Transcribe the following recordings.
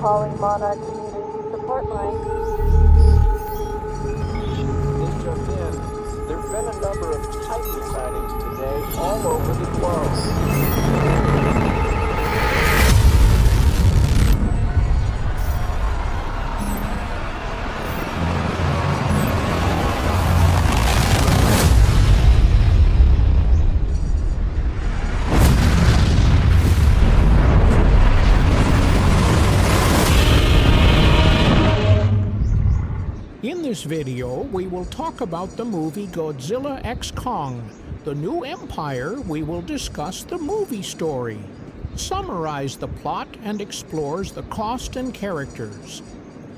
Calling Monarch Community Support Line. This just in. There have been a number of Titan sightings today all over the globe. In this video, we will talk about the movie Godzilla x Kong. The New Empire, we will discuss the movie story, summarize the plot, and explores the cast and characters.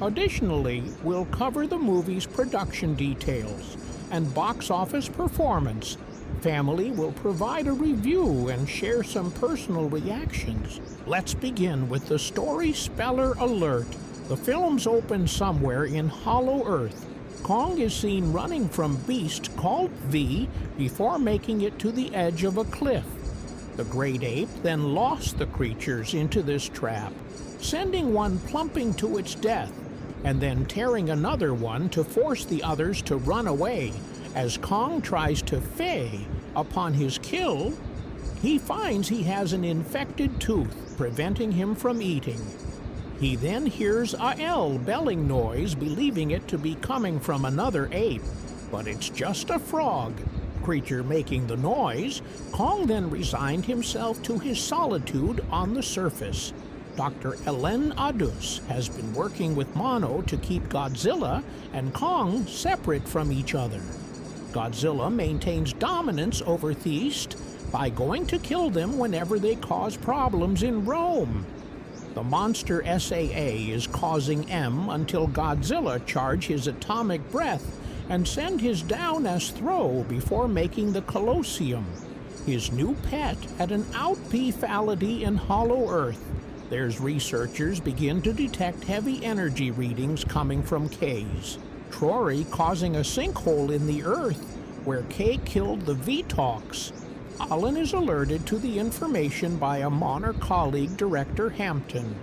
Additionally, we'll cover the movie's production details and box office performance. Family will provide a review and share some personal reactions. Let's begin with the story speller alert. The films open somewhere in Hollow Earth. Kong is seen running from beast called V before making it to the edge of a cliff. The great ape then lost the creatures into this trap, sending one plumping to its death, and then tearing another one to force the others to run away. As Kong tries to fey upon his kill, he finds he has an infected tooth, preventing him from eating. He then hears a L belling noise, believing it to be coming from another ape, but it's just a frog. Creature making the noise, Kong then resigned himself to his solitude on the surface. Dr. Ellen Adus has been working with Mono to keep Godzilla and Kong separate from each other. Godzilla maintains dominance over Theist by going to kill them whenever they cause problems in Rome. The monster SAA is causing M until Godzilla charge his atomic breath and send his down as throw before making the Colosseum, his new pet at an outpeafality in Hollow Earth. There's researchers begin to detect heavy energy readings coming from K's. Trory causing a sinkhole in the Earth where K killed the V-Talks. Alan is alerted to the information by a Monarch colleague, Director Hampton.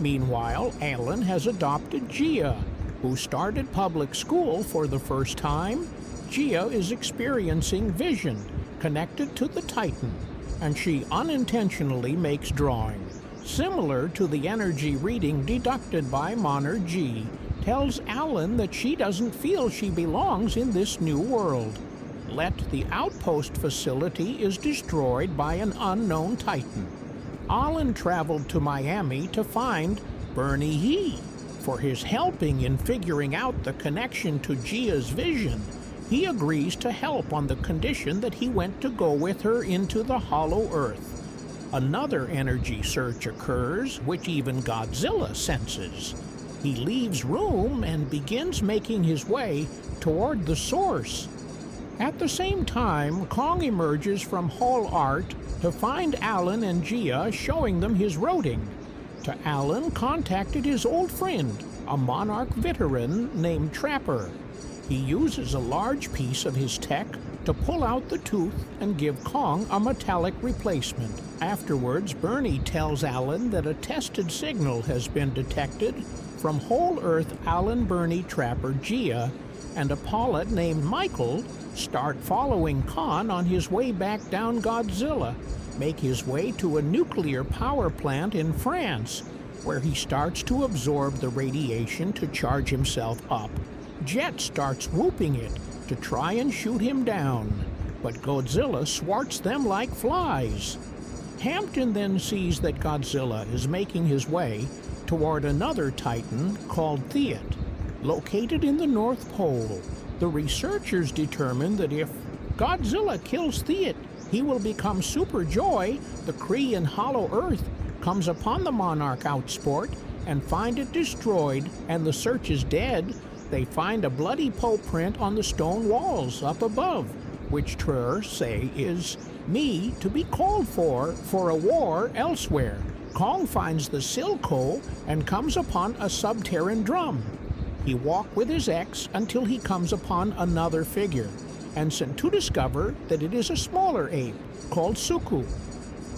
Meanwhile, Alan has adopted Gia, who started public school for the first time. Gia is experiencing vision connected to the Titan, and she unintentionally makes drawing. Similar to the energy reading deducted by Monarch G, tells Alan that she doesn't feel she belongs in this new world. The outpost facility is destroyed by an unknown Titan. Alan traveled to Miami to find Bernie He. For his helping in figuring out the connection to Gia's vision, he agrees to help on the condition that he went to go with her into the Hollow Earth. Another energy search occurs, which even Godzilla senses. He leaves room and begins making his way toward the source. At the same time, Kong emerges from Hall Art to find Alan and Gia, showing them his routing. Alan contacted his old friend, a Monarch veteran named Trapper. He uses a large piece of his tech to pull out the tooth and give Kong a metallic replacement. Afterwards, Bernie tells Alan that a tested signal has been detected from Whole Earth Alan Bernie trapper Gia, and a pilot named Michael start following Khan on his way back down Godzilla, make his way to a nuclear power plant in France, where he starts to absorb the radiation to charge himself up. Jet starts whooping it to try and shoot him down, but Godzilla swats them like flies. Hampton then sees that Godzilla is making his way toward another Titan called Theat, located in the North Pole. The researchers determine that if Godzilla kills Theat, he will become Super Joy. The Kree in Hollow Earth comes upon the Monarch outsport and find it destroyed, and the search is dead. They find a bloody paw print on the stone walls up above, which Trur say is me to be called for a war elsewhere. Kong finds the Silco and comes upon a Subterran drum. He walks with his ex until he comes upon another figure, and sent to discover that it is a smaller ape called Suku.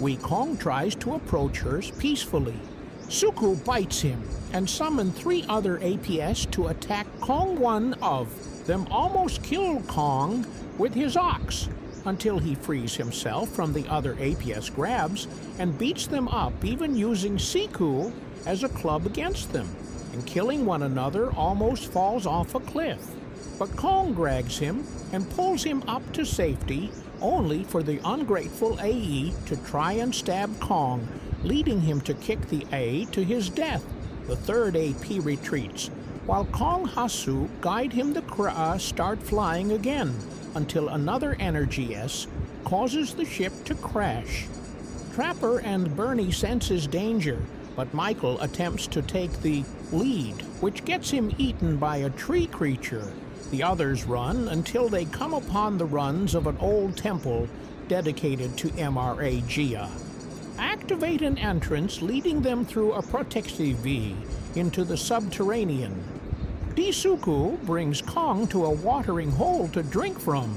Wee Kong tries to approach her peacefully. Suku bites him and summons 3 other APS to attack Kong. One of them almost killed Kong with his ox, until he frees himself from the other APS grabs and beats them up, even using Siku as a club against them, and killing one another almost falls off a cliff. But Kong drags him and pulls him up to safety, only for the ungrateful AE to try and stab Kong, leading him to kick the A to his death. The third AP retreats, while Kong Hasu guide him to start flying again, until another Energy S causes the ship to crash. Trapper and Bernie senses danger, but Michael attempts to take the lead, which gets him eaten by a tree creature. The others run until they come upon the ruins of an old temple dedicated to MRA Gia. Activate an entrance leading them through a protective V into the subterranean. Disuku brings Kong to a watering hole to drink from,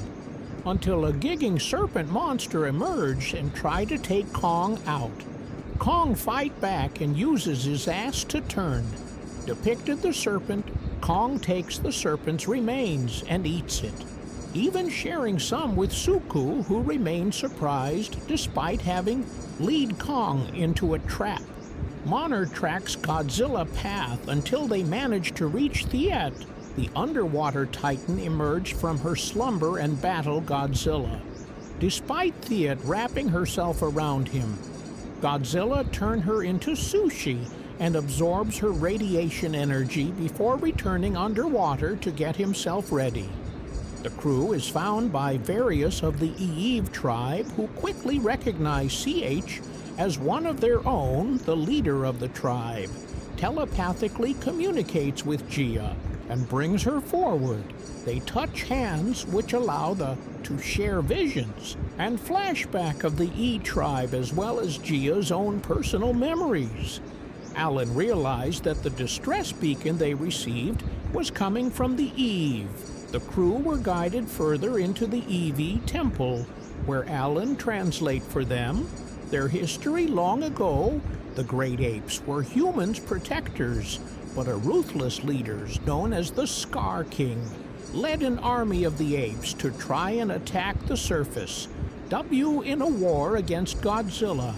until a gigging serpent monster emerges and try to take Kong out. Kong fight back and uses his ass to turn. Depicted the serpent, Kong takes the serpent's remains and eats it, even sharing some with Suku, who remains surprised despite having lead Kong into a trap. Monarch tracks Godzilla path until they manage to reach Theat. The underwater titan emerged from her slumber and battle Godzilla. Despite Theat wrapping herself around him, Godzilla turned her into sushi and absorbs her radiation energy before returning underwater to get himself ready. The crew is found by various of the Eve tribe, who quickly recognize CH as one of their own. The leader of the tribe telepathically communicates with Gia and brings her forward. They touch hands, which allow to share visions and flashback of the E tribe, as well as Gia's own personal memories. Alan realized that the distress beacon they received was coming from the Eve. The crew were guided further into the EV temple, where Alan translates for them their history. Long ago, the great apes were humans' protectors, but a ruthless leader known as the Scar King led an army of the apes to try and attack the surface, in a war against Godzilla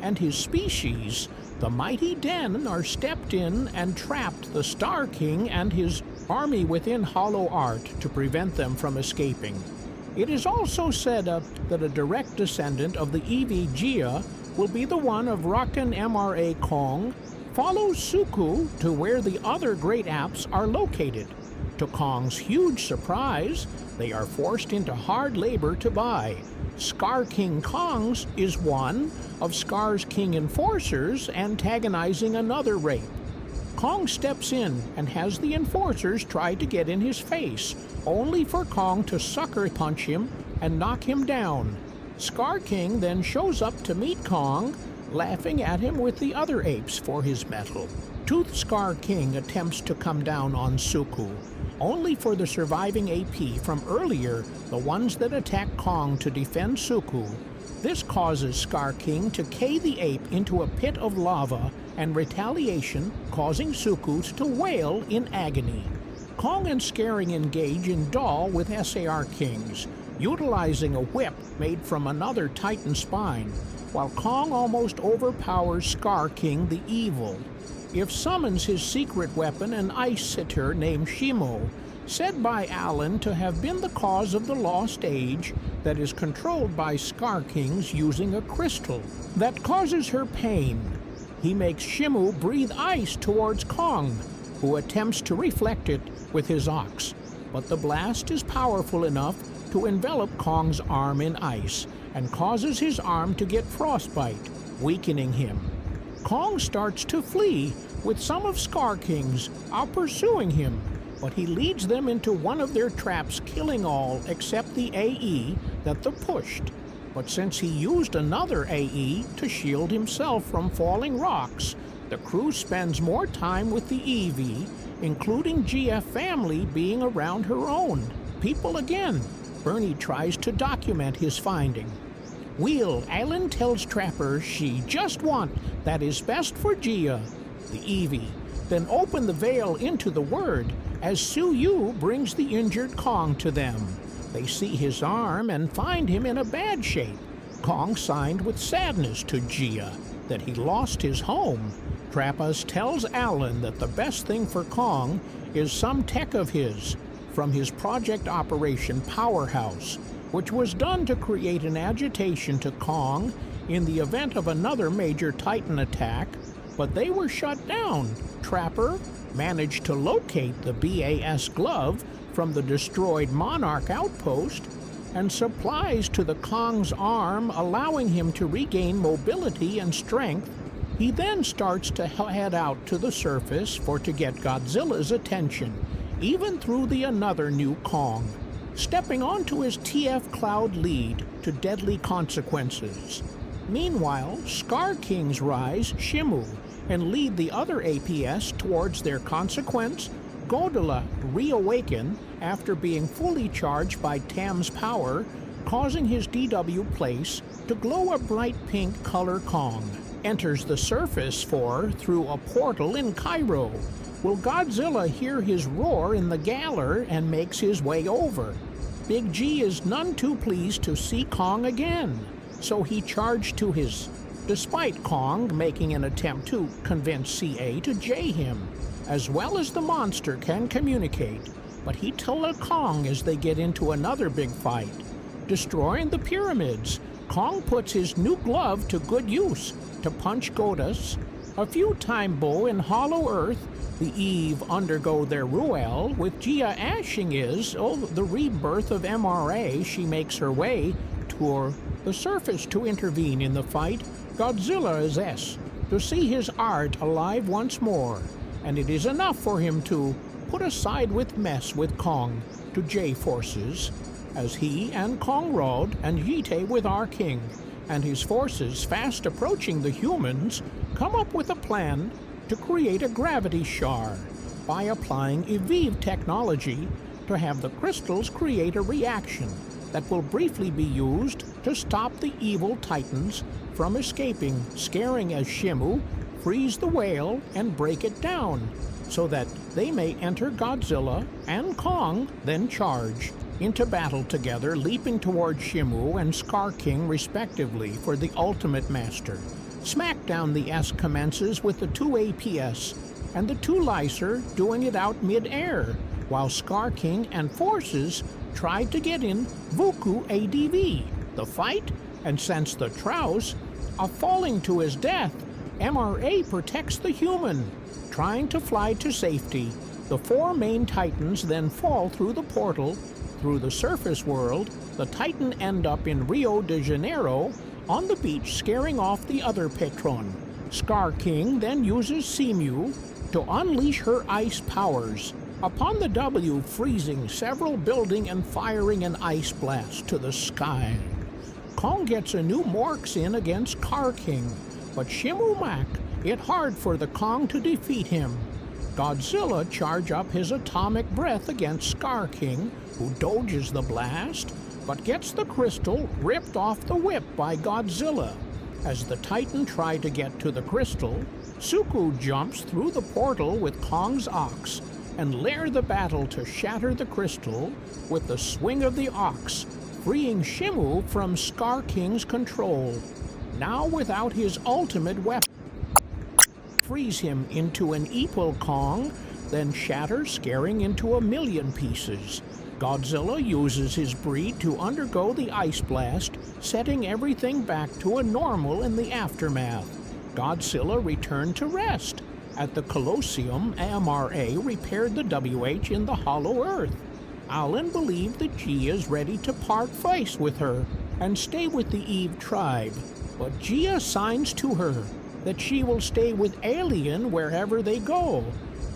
and his species. The mighty Den are stepped in and trapped the Star King and his army within Hollow Art to prevent them from escaping. It is also said that a direct descendant of the EV Gia will be the one of Rakan MRA Kong, follows Suku to where the other great apes are located. To Kong's huge surprise, they are forced into hard labor to buy. Scar King Kong's is one of Scar's King enforcers antagonizing another rape. Kong steps in and has the enforcers try to get in his face, only for Kong to sucker punch him and knock him down. Scar King then shows up to meet Kong, laughing at him with the other apes for his mettle. Tooth Scar King attempts to come down on Suku, only for the surviving AP from earlier, the ones that attack Kong to defend Suku. This causes Scar King to K the ape into a pit of lava and retaliation, causing Suku to wail in agony. Kong and Scaring engage in duel with SAR Kings, utilizing a whip made from another Titan spine, while Kong almost overpowers Scar King the Evil. If summons his secret weapon, an ice sitter named Shimo, said by Alan to have been the cause of the lost age that is controlled by Scar Kings using a crystal that causes her pain. He makes Shimu breathe ice towards Kong, who attempts to reflect it with his ox, but the blast is powerful enough to envelop Kong's arm in ice and causes his arm to get frostbite, weakening him. Kong starts to flee, with some of Scar King's out pursuing him, but he leads them into one of their traps, killing all except the AE that the pushed. But since he used another AE to shield himself from falling rocks, the crew spends more time with the EV, including GF family being around her own people again. Bernie tries to document his finding. Wheel, Alan tells Trapper she just want that is best for Gia, the Eevee, then open the veil into the Word as Suyu brings the injured Kong to them. They see his arm and find him in a bad shape. Kong signed with sadness to Gia that he lost his home. Trappas tells Alan that the best thing for Kong is some tech of his from his Project Operation Powerhouse, which was done to create an agitation to Kong in the event of another major Titan attack, but they were shut down. Trapper managed to locate the BAS glove from the destroyed Monarch outpost and supplies to the Kong's arm, allowing him to regain mobility and strength. He then starts to head out to the surface to get Godzilla's attention, even through the another new Kong, stepping onto his TF Cloud lead to deadly consequences. Meanwhile, Scar Kings rise Shimu and lead the other APS towards their consequence. Godzilla reawaken after being fully charged by Tam's power, causing his DW place to glow a bright pink color. Kong enters the surface through a portal in Cairo. Will Godzilla hear his roar in the Galler and makes his way over? Big G is none too pleased to see Kong again, so he charged to his, despite Kong making an attempt to convince CA to J him, as well as the monster can communicate, but he told Kong as they get into another big fight. Destroying the pyramids, Kong puts his new glove to good use to punch Godas. A few time Bo in Hollow Earth, the Eve undergo their Ruel, with Gia ashing the rebirth of MRA. She makes her way to the surface to intervene in the fight. Godzilla is to see his art alive once more, and it is enough for him to put aside with mess with Kong to J forces, as he and Kong Rod and Yite with our king and his forces fast approaching the humans come up with a plan to create a gravity shard by applying Evive technology to have the crystals create a reaction that will briefly be used to stop the evil Titans from escaping, scaring as Shimu freeze the whale and break it down so that they may enter Godzilla and Kong, then charge into battle together, leaping toward Shimu and Scar King respectively for the ultimate master. Smackdown the S commences with the two APS and the two Lycer doing it out mid-air, while Scar King and forces tried to get in Vuku ADV. The fight, and since the Trouse are falling to his death, MRA protects the human, trying to fly to safety. The four main Titans then fall through the portal. Through the surface world, the Titan end up in Rio de Janeiro on the beach, scaring off the other Patron. Scar King then uses Simu to unleash her ice powers. Upon the W, freezing several building and firing an ice blast to the sky. Kong gets a new Morks in against Car King, but Shimu Mak it hard for the Kong to defeat him. Godzilla charge up his atomic breath against Scar King, who dodges the blast, but gets the crystal ripped off the whip by Godzilla. As the Titan try to get to the crystal, Suku jumps through the portal with Kong's ox and lair the battle to shatter the crystal with the swing of the ox, freeing Shimu from Scar King's control. Now without his ultimate weapon, frees him into an equal Kong, then shatters, scaring into a million pieces. Godzilla uses his breed to undergo the ice blast, setting everything back to a normal in the aftermath. Godzilla returned to rest. At the Colosseum, AMRA repaired the WH in the Hollow Earth. Alan believed that Gia is ready to part ways with her and stay with the Eve tribe, but Gia signs to her that she will stay with Alien wherever they go.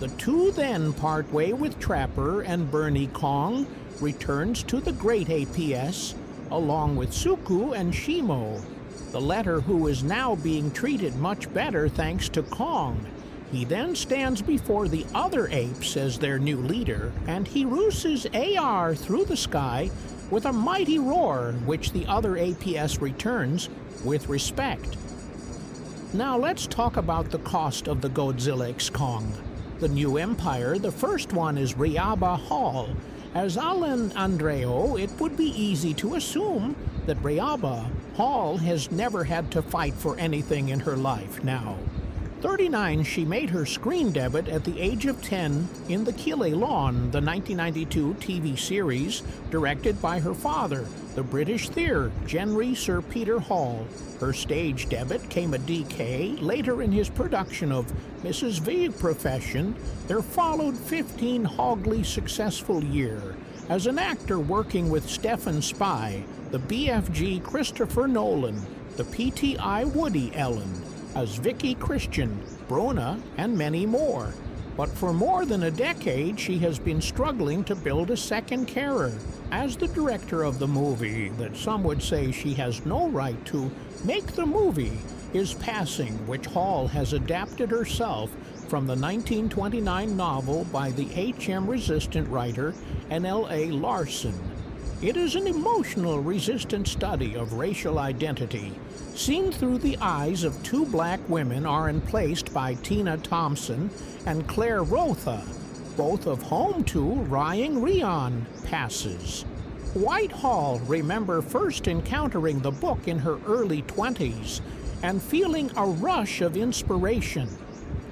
The two then part way with Trapper, and Bernie Kong returns to the Great APS, along with Suku and Shimo, the latter who is now being treated much better thanks to Kong. He then stands before the other apes as their new leader, and he rooses AR through the sky with a mighty roar, which the other APS returns with respect. Now let's talk about the cost of the Godzilla X Kong. The new empire, the first one is Ryaba Hall. As Alan Andreo, it would be easy to assume that Ryaba Hall has never had to fight for anything in her life now. 39, she made her screen debut at the age of 10 in The Kille Lawn, the 1992 TV series directed by her father, the British theatre, Genry Sir Peter Hall. Her stage debut came a DK later in his production of Mrs. V Profession. There followed 15 hogly successful year as an actor working with Stephen Spy, the BFG Christopher Nolan, the PTI Woody Allen, as Vicky Christian, Brona, and many more. But for more than a decade, she has been struggling to build a second career. As the director of the movie that some would say she has no right to make the movie is passing, which Hall has adapted herself from the 1929 novel by the HM-resistant writer N.L.A. Larson. It is an emotional, resistant study of racial identity, seen through the eyes of two black women placed by Tina Thompson and Claire Rotha, both of whom to Rying Rion passes. Whitehall remember first encountering the book in her early 20s and feeling a rush of inspiration.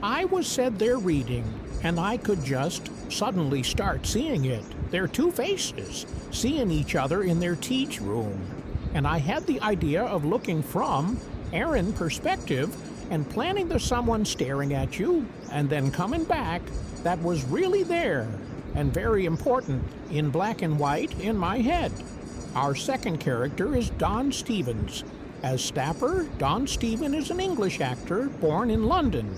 I was said there reading, and I could just suddenly start seeing it. Their two faces, seeing each other in their teach room. And I had the idea of looking from Aaron perspective and planning the someone staring at you and then coming back that was really there and very important in black and white in my head. Our second character is Don Stevens. As Stapper, Don Stevens is an English actor born in London,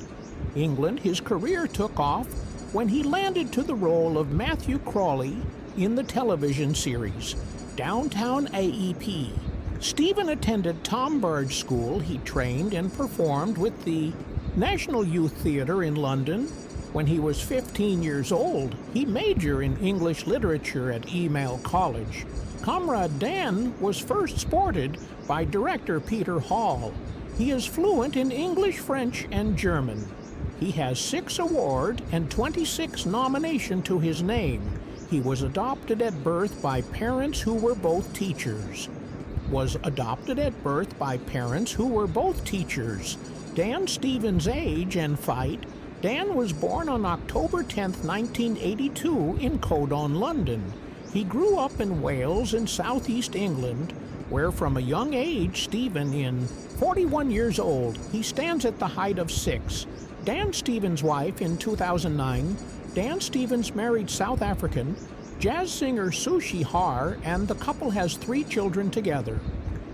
England. His career took off when he landed to the role of Matthew Crawley in the television series Downtown AEP. Stephen attended Tom Burge School. He trained and performed with the National Youth Theatre in London. When he was 15 years old, he majored in English literature at Email College. Comrade Dan was first sported by director Peter Hall. He is fluent in English, French, and German. He has 6 awards and 26 nominations to his name. He was adopted at birth by parents who were both teachers. Dan Stevens' age and fight. Dan was born on October 10, 1982 in Codon, London. He grew up in Wales in southeast England, where from a young age, Stephen, in 41 years old, he stands at the height of 6. Dan Stevens' wife in 2009, Dan Stevens married South African jazz singer Sushi Har, and the couple has 3 children together,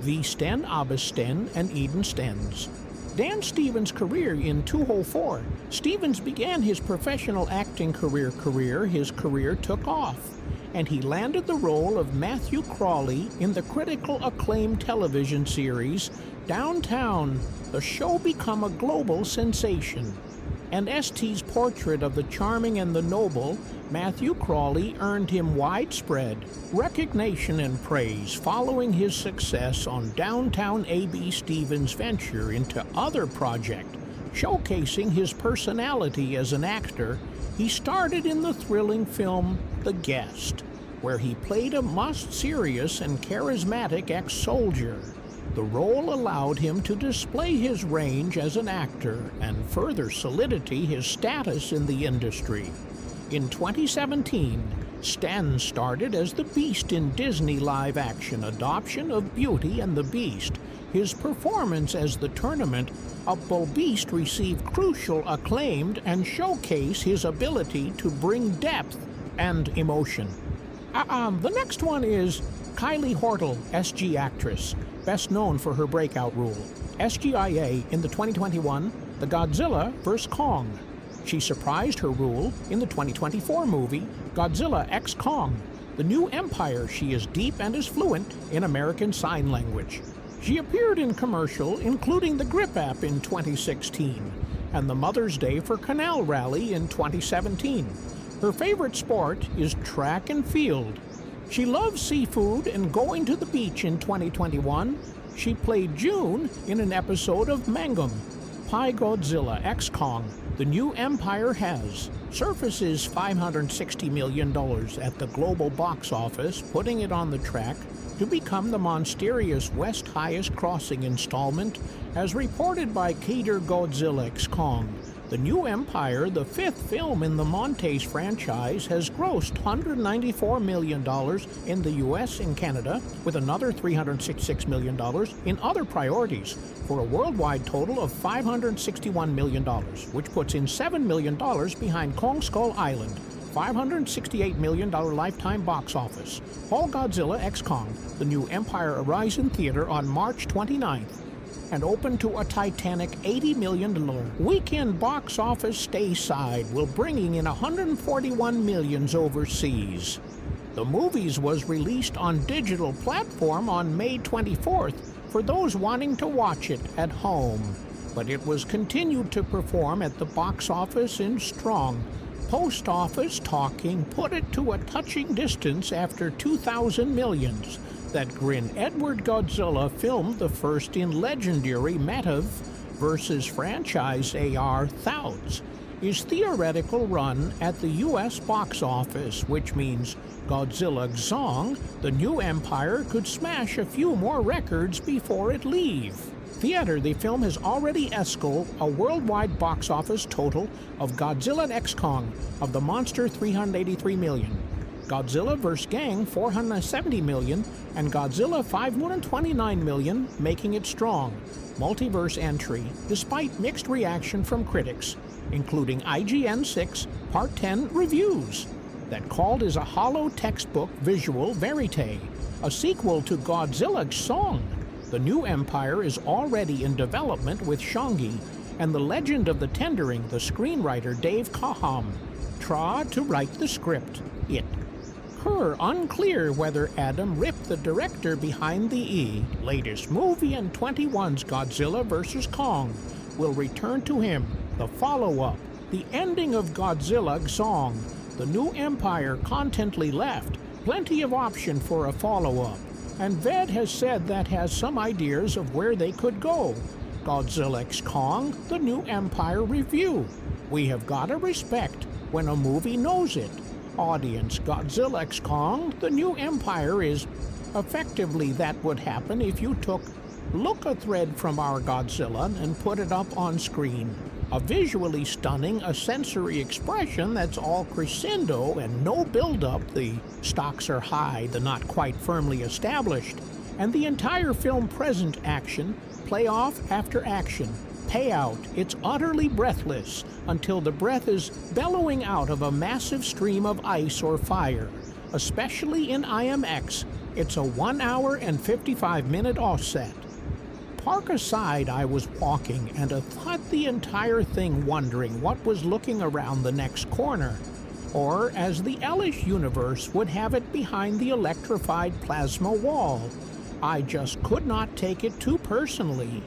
V. Sten, Abba Sten, and Eden Stens. Dan Stevens' career in 204. Stevens began his professional acting career. His career took off, and he landed the role of Matthew Crawley in the critical acclaimed television series Downtown. The show became a global sensation. and ST's portrait of the charming and the noble, Matthew Crawley, earned him widespread recognition and praise following his success on Downtown A.B. Stevens' venture into other projects. Showcasing his personality as an actor, he started in the thrilling film The Guest, where he played a serious and charismatic ex-soldier. The role allowed him to display his range as an actor and further solidify his status in the industry. In 2017, Stan started as the Beast in Disney live-action adoption of Beauty and the Beast. His performance as the Tournament of Beast received crucial acclaim and showcased his ability to bring depth and emotion. The next one is Kaylee Hottle, SG actress, best known for her breakout role, SGIA, in the 2021 The Godzilla vs. Kong. She surprised her role in the 2024 movie Godzilla x Kong. The New Empire, she is deep and is fluent in American Sign Language. She appeared in commercial, including the Grip app in 2016 and the Mother's Day for Canal Rally in 2017. Her favorite sport is track and field. She loves seafood and going to the beach. In 2021, she played June in an episode of Mangum. Pi Godzilla x Kong, The New Empire has surfaces $560 million at the global box office, putting it on the track to become the monstrous West highest crossing installment, as reported by Cater Godzilla x Kong. The New Empire, the fifth film in the Montes franchise, has grossed $194 million in the US and Canada, with another $366 million in other priorities, for a worldwide total of $561 million, which puts in $7 million behind Kong Skull Island. $568 million lifetime box office. All Godzilla x Kong, The New Empire arrives in theater on March 29th and opened to a titanic $80 million weekend box office stateside, while bringing in $141 million overseas. The movies was released on digital platform on May 24th for those wanting to watch it at home, but it was continued to perform at the box office in strong post office talking put it to a touching distance after 2,000 millions. That grin Edward Godzilla filmed the first in legendary Metav versus franchise AR Thoughts is theoretical run at the US box office, which means Godzilla Zong, The New Empire, could smash a few more records before it leave theater. The film has already escalated a worldwide box office total of Godzilla x Kong of the monster $383 million, Godzilla vs. Gang $470 million, and Godzilla $529 million, making it strong multiverse entry despite mixed reaction from critics, including IGN 6 Part 10 reviews that called it a hollow textbook visual verite, a sequel to Godzilla Song. The New Empire is already in development with Shongi, and The Legend of the Tendering, the screenwriter Dave Kaham tried to write the script. It unclear whether Adam ripped the director behind the latest movie, and 21's Godzilla vs. Kong will return to him. The follow-up, the ending of Godzilla Song, The New Empire contently left plenty of option for a follow-up, and Ved has said that has some ideas of where they could go. Godzilla x Kong, The New Empire review. We have gotta respect when a movie knows it. Audience, Godzilla x Kong, The New Empire is effectively that would happen if you took a thread from our Godzilla and put it up on screen. A visually stunning, a sensory expression that's all crescendo and no build-up. The stakes are high, the not quite firmly established, and the entire film present action, playoff after action, payout. It's utterly breathless until the breath is bellowing out of a massive stream of ice or fire. Especially in IMX, it's a 1 hour and 55-minute offset. Park aside, I was walking and I thought the entire thing, wondering what was looking around the next corner, or as the Elish universe would have it, behind the electrified plasma wall. I just could not take it too personally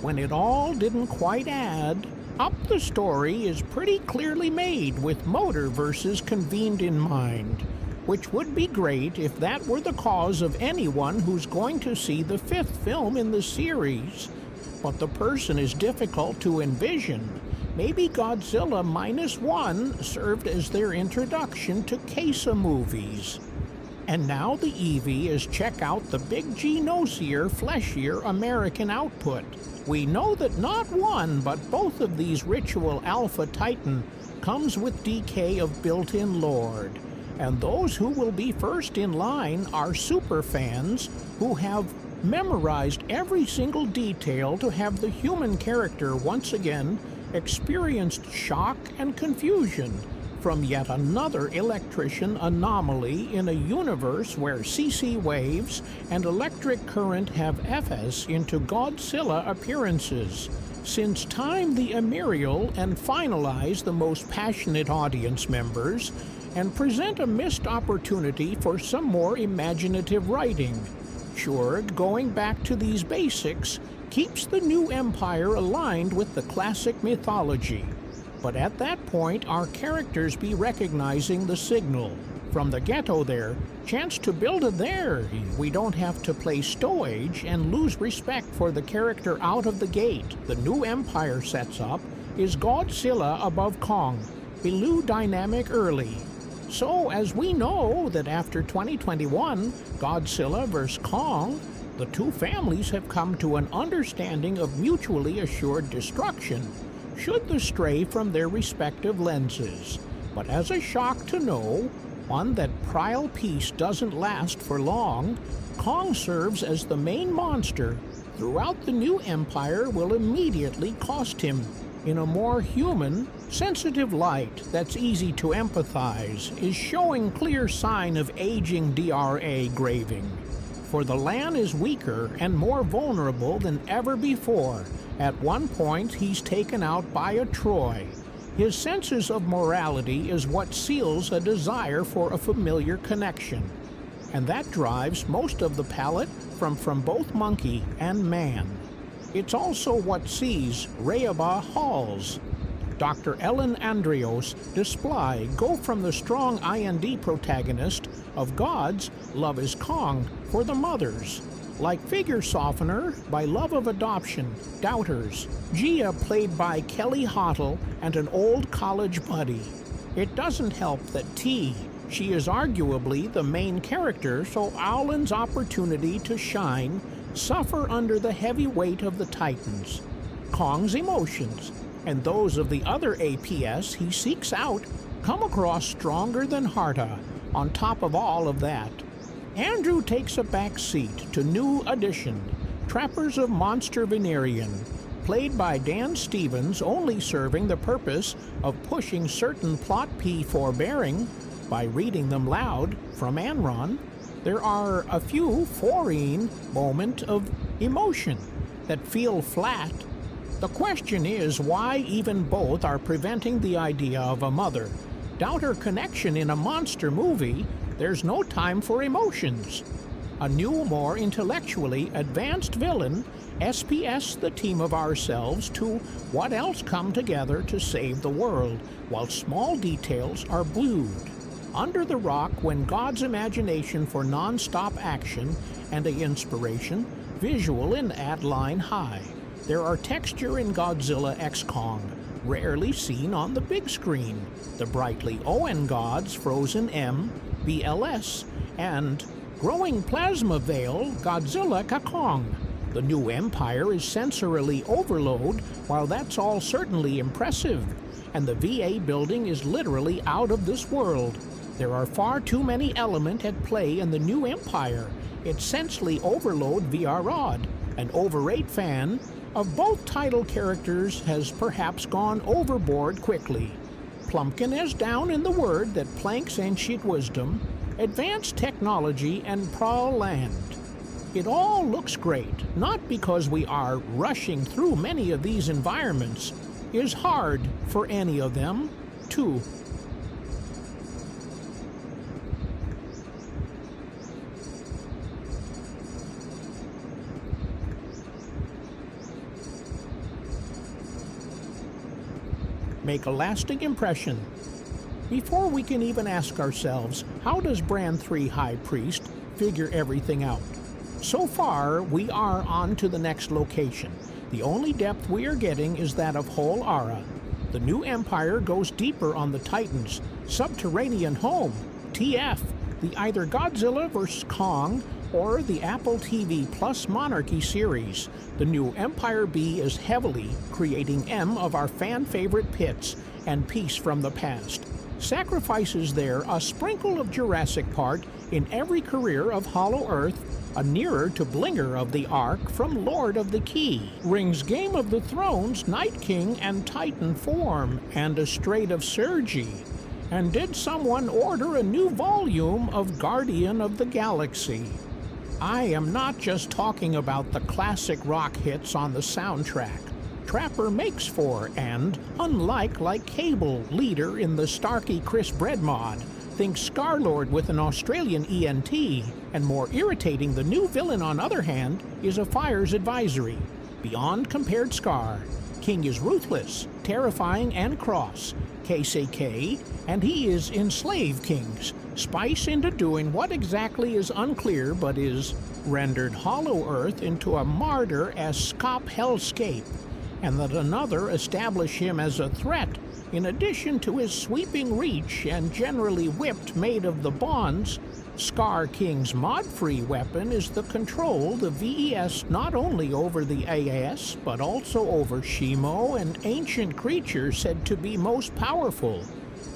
when it all didn't quite add Up the story is pretty clearly made with motor versus convened in mind, which would be great if that were the cause of anyone who's going to see the 5th film in the series. But the person is difficult to envision. Maybe Godzilla -1 served as their introduction to Kaysa movies. And now the EV is check out the big G-nosier, fleshier American output. We know that not one, but both of these ritual Alpha Titan comes with DK of built-in Lord. And those who will be first in line are super fans who have memorized every single detail to have the human character once again experienced shock and confusion from yet another electrician anomaly in a universe where CC waves and electric current have FS into Godzilla appearances. Since time the Emerial and finalize the most passionate audience members and present a missed opportunity for some more imaginative writing. Sure, going back to these basics keeps the new empire aligned with the classic mythology. But at that point, our characters be recognizing the signal. From the ghetto there, chance to build it there. We don't have to play Stowage and lose respect for the character out of the gate. The new empire sets up is Godzilla above Kong, below dynamic early. So, as we know that after 2021, Godzilla vs. Kong, the two families have come to an understanding of mutually assured destruction, should they stray from their respective lenses. But as a shock to know, one that prial peace doesn't last for long, Kong serves as the main monster throughout the new empire will immediately cost him in a more human, sensitive light that's easy to empathize, is showing clear sign of aging DRA graving. For the land is weaker and more vulnerable than ever before. At one point, he's taken out by a Troy. His senses of morality is what seals a desire for a familiar connection. And that drives most of the palette from both monkey and man. It's also what sees Rayaba Halls. Dr. Ellen Andreos display go from the strong IND protagonist of God's Love is Kong for the mothers, like figure softener by love of adoption, doubters, Gia played by Kelly Hottle and an old college buddy. It doesn't help that T, she is arguably the main character, so Owlin's opportunity to shine suffer under the heavy weight of the Titans. Kong's emotions, and those of the other APS he seeks out, come across stronger than Harta. On top of all of that, Andrew takes a back seat to new addition, Trappers of Monster Venerian, played by Dan Stevens, only serving the purpose of pushing certain plot P forbearing by reading them loud from Anron. There are a few foreign moments of emotion that feel flat. The question is why even both are preventing the idea of a mother. Doubt her connection in a monster movie, there's no time for emotions. A new, more intellectually advanced villain, SPS the team of ourselves to what else come together to save the world, while small details are blued. Under the rock when God's imagination for non-stop action and a inspiration, visual and ad line high. There are texture in Godzilla X Kong, rarely seen on the big screen. The brightly ON gods Frozen M, BLS, and growing plasma veil Godzilla Kakong. The new empire is sensorily overload, while that's all certainly impressive, and the VA building is literally out of this world. There are far too many elements at play in the new empire. It's sensely overload via rod. An over-8 fan of both title characters has perhaps gone overboard quickly. Plumpkin is down in the word that planks ancient wisdom, advanced technology, and prowl land. It all looks great, not because we are rushing through many of these environments. It's hard for any of them to. make a lasting impression. Before we can even ask ourselves, how does Brand 3 High Priest figure everything out? So far, we are on to the next location. The only depth we are getting is that of Hole Ara. The new Empire goes deeper on the Titans' subterranean home, TF, the either Godzilla vs. Kong or the Apple TV Plus Monarchy series. The new Empire B is heavily creating M of our fan-favorite pits and Peace from the past. Sacrifices there a sprinkle of Jurassic Park in every career of Hollow Earth, a nearer to Blinger of the Ark from Lord of the Key, Rings Game of the Thrones, Night King and Titan form, and a Strait of Sergi. And did someone order a new volume of Guardian of the Galaxy? I am not just talking about the classic rock hits on the soundtrack Trapper makes for, and, unlike Cable, leader in the Starkey Chris Bread mod, think Star-Lord with an Australian ENT, and more irritating, the new villain on other hand is a Fire's advisory. Beyond compared Scar, King is ruthless, terrifying and cross, KCK, and he is enslave kings, spice into doing what exactly is unclear but is rendered Hollow Earth into a martyr as Scop Hellscape, and that another establish him as a threat in addition to his sweeping reach and generally whipped made of the bonds. Scar King's mod-free weapon is the control, the VES, not only over the AS, but also over Shimo and ancient creatures said to be most powerful.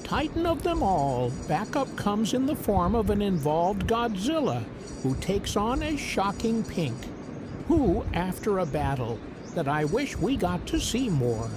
Titan of them all, backup comes in the form of an involved Godzilla, who takes on a shocking Pink, who, after a battle that I wish we got to see more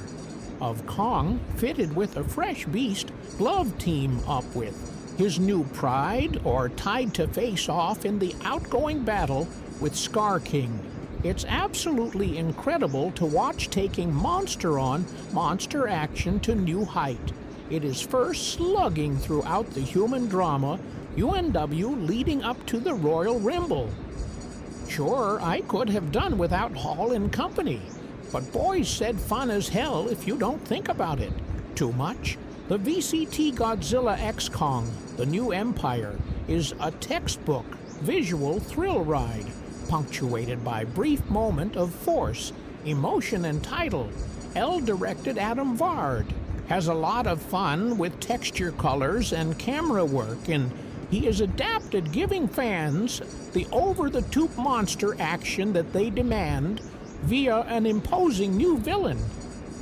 of, Kong, fitted with a fresh beast glove team up with his new pride, or tied to face off in the outgoing battle with Scar King. It's absolutely incredible to watch taking monster on monster action to new height. It is first slugging throughout the human drama, UNW leading up to the Royal Rumble. Sure, I could have done without Hall and company, but boys said fun as hell if you don't think about it too much. The VCT Godzilla X Kong, the new Empire, is a textbook visual thrill ride, punctuated by brief moment of force, emotion and title. L-directed Adam Wingard has a lot of fun with texture colors and camera work, and he is adapted giving fans the over-the-top monster action that they demand via an imposing new villain.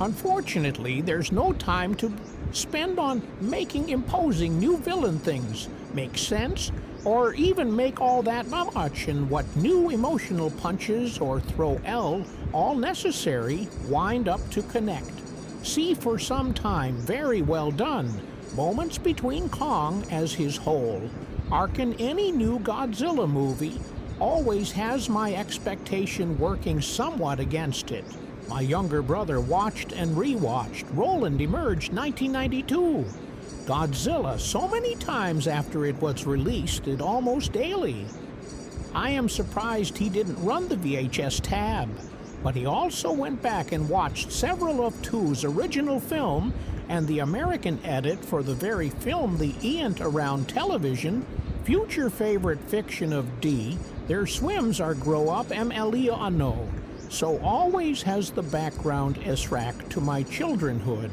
Unfortunately, there's no time to spend on making imposing new villain things make sense, or even make all that much, and what new emotional punches or throw L, all necessary, wind up to connect. See for some time, very well done. Moments between Kong as his whole. Arc in any new Godzilla movie always has my expectation working somewhat against it. My younger brother watched and rewatched Roland Emerged 1992. Godzilla so many times after it was released, it almost daily. I am surprised he didn't run the VHS tab, but he also went back and watched several of Two's original film and the American edit for the very film the ain't around television. Future favorite fiction of D, their swims are grow up MLE Ano, so always has the background Esrak to my childrenhood,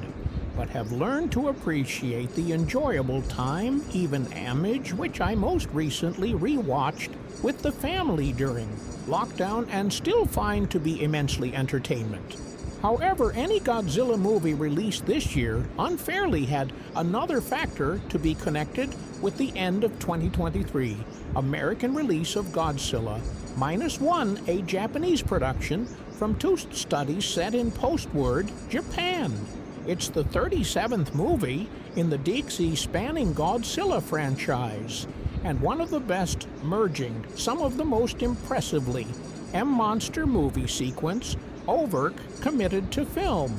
but have learned to appreciate the enjoyable time, even Amage, which I most recently rewatched with the family during lockdown and still find to be immensely entertainment. However, any Godzilla movie released this year unfairly had another factor to be connected with the end of 2023, American release of Godzilla, -1, a Japanese production from two studies set in post-Word Japan. It's the 37th movie in the Dixie-spanning Godzilla franchise, and one of the best, merging some of the most impressively M-monster movie sequence Overk committed to film,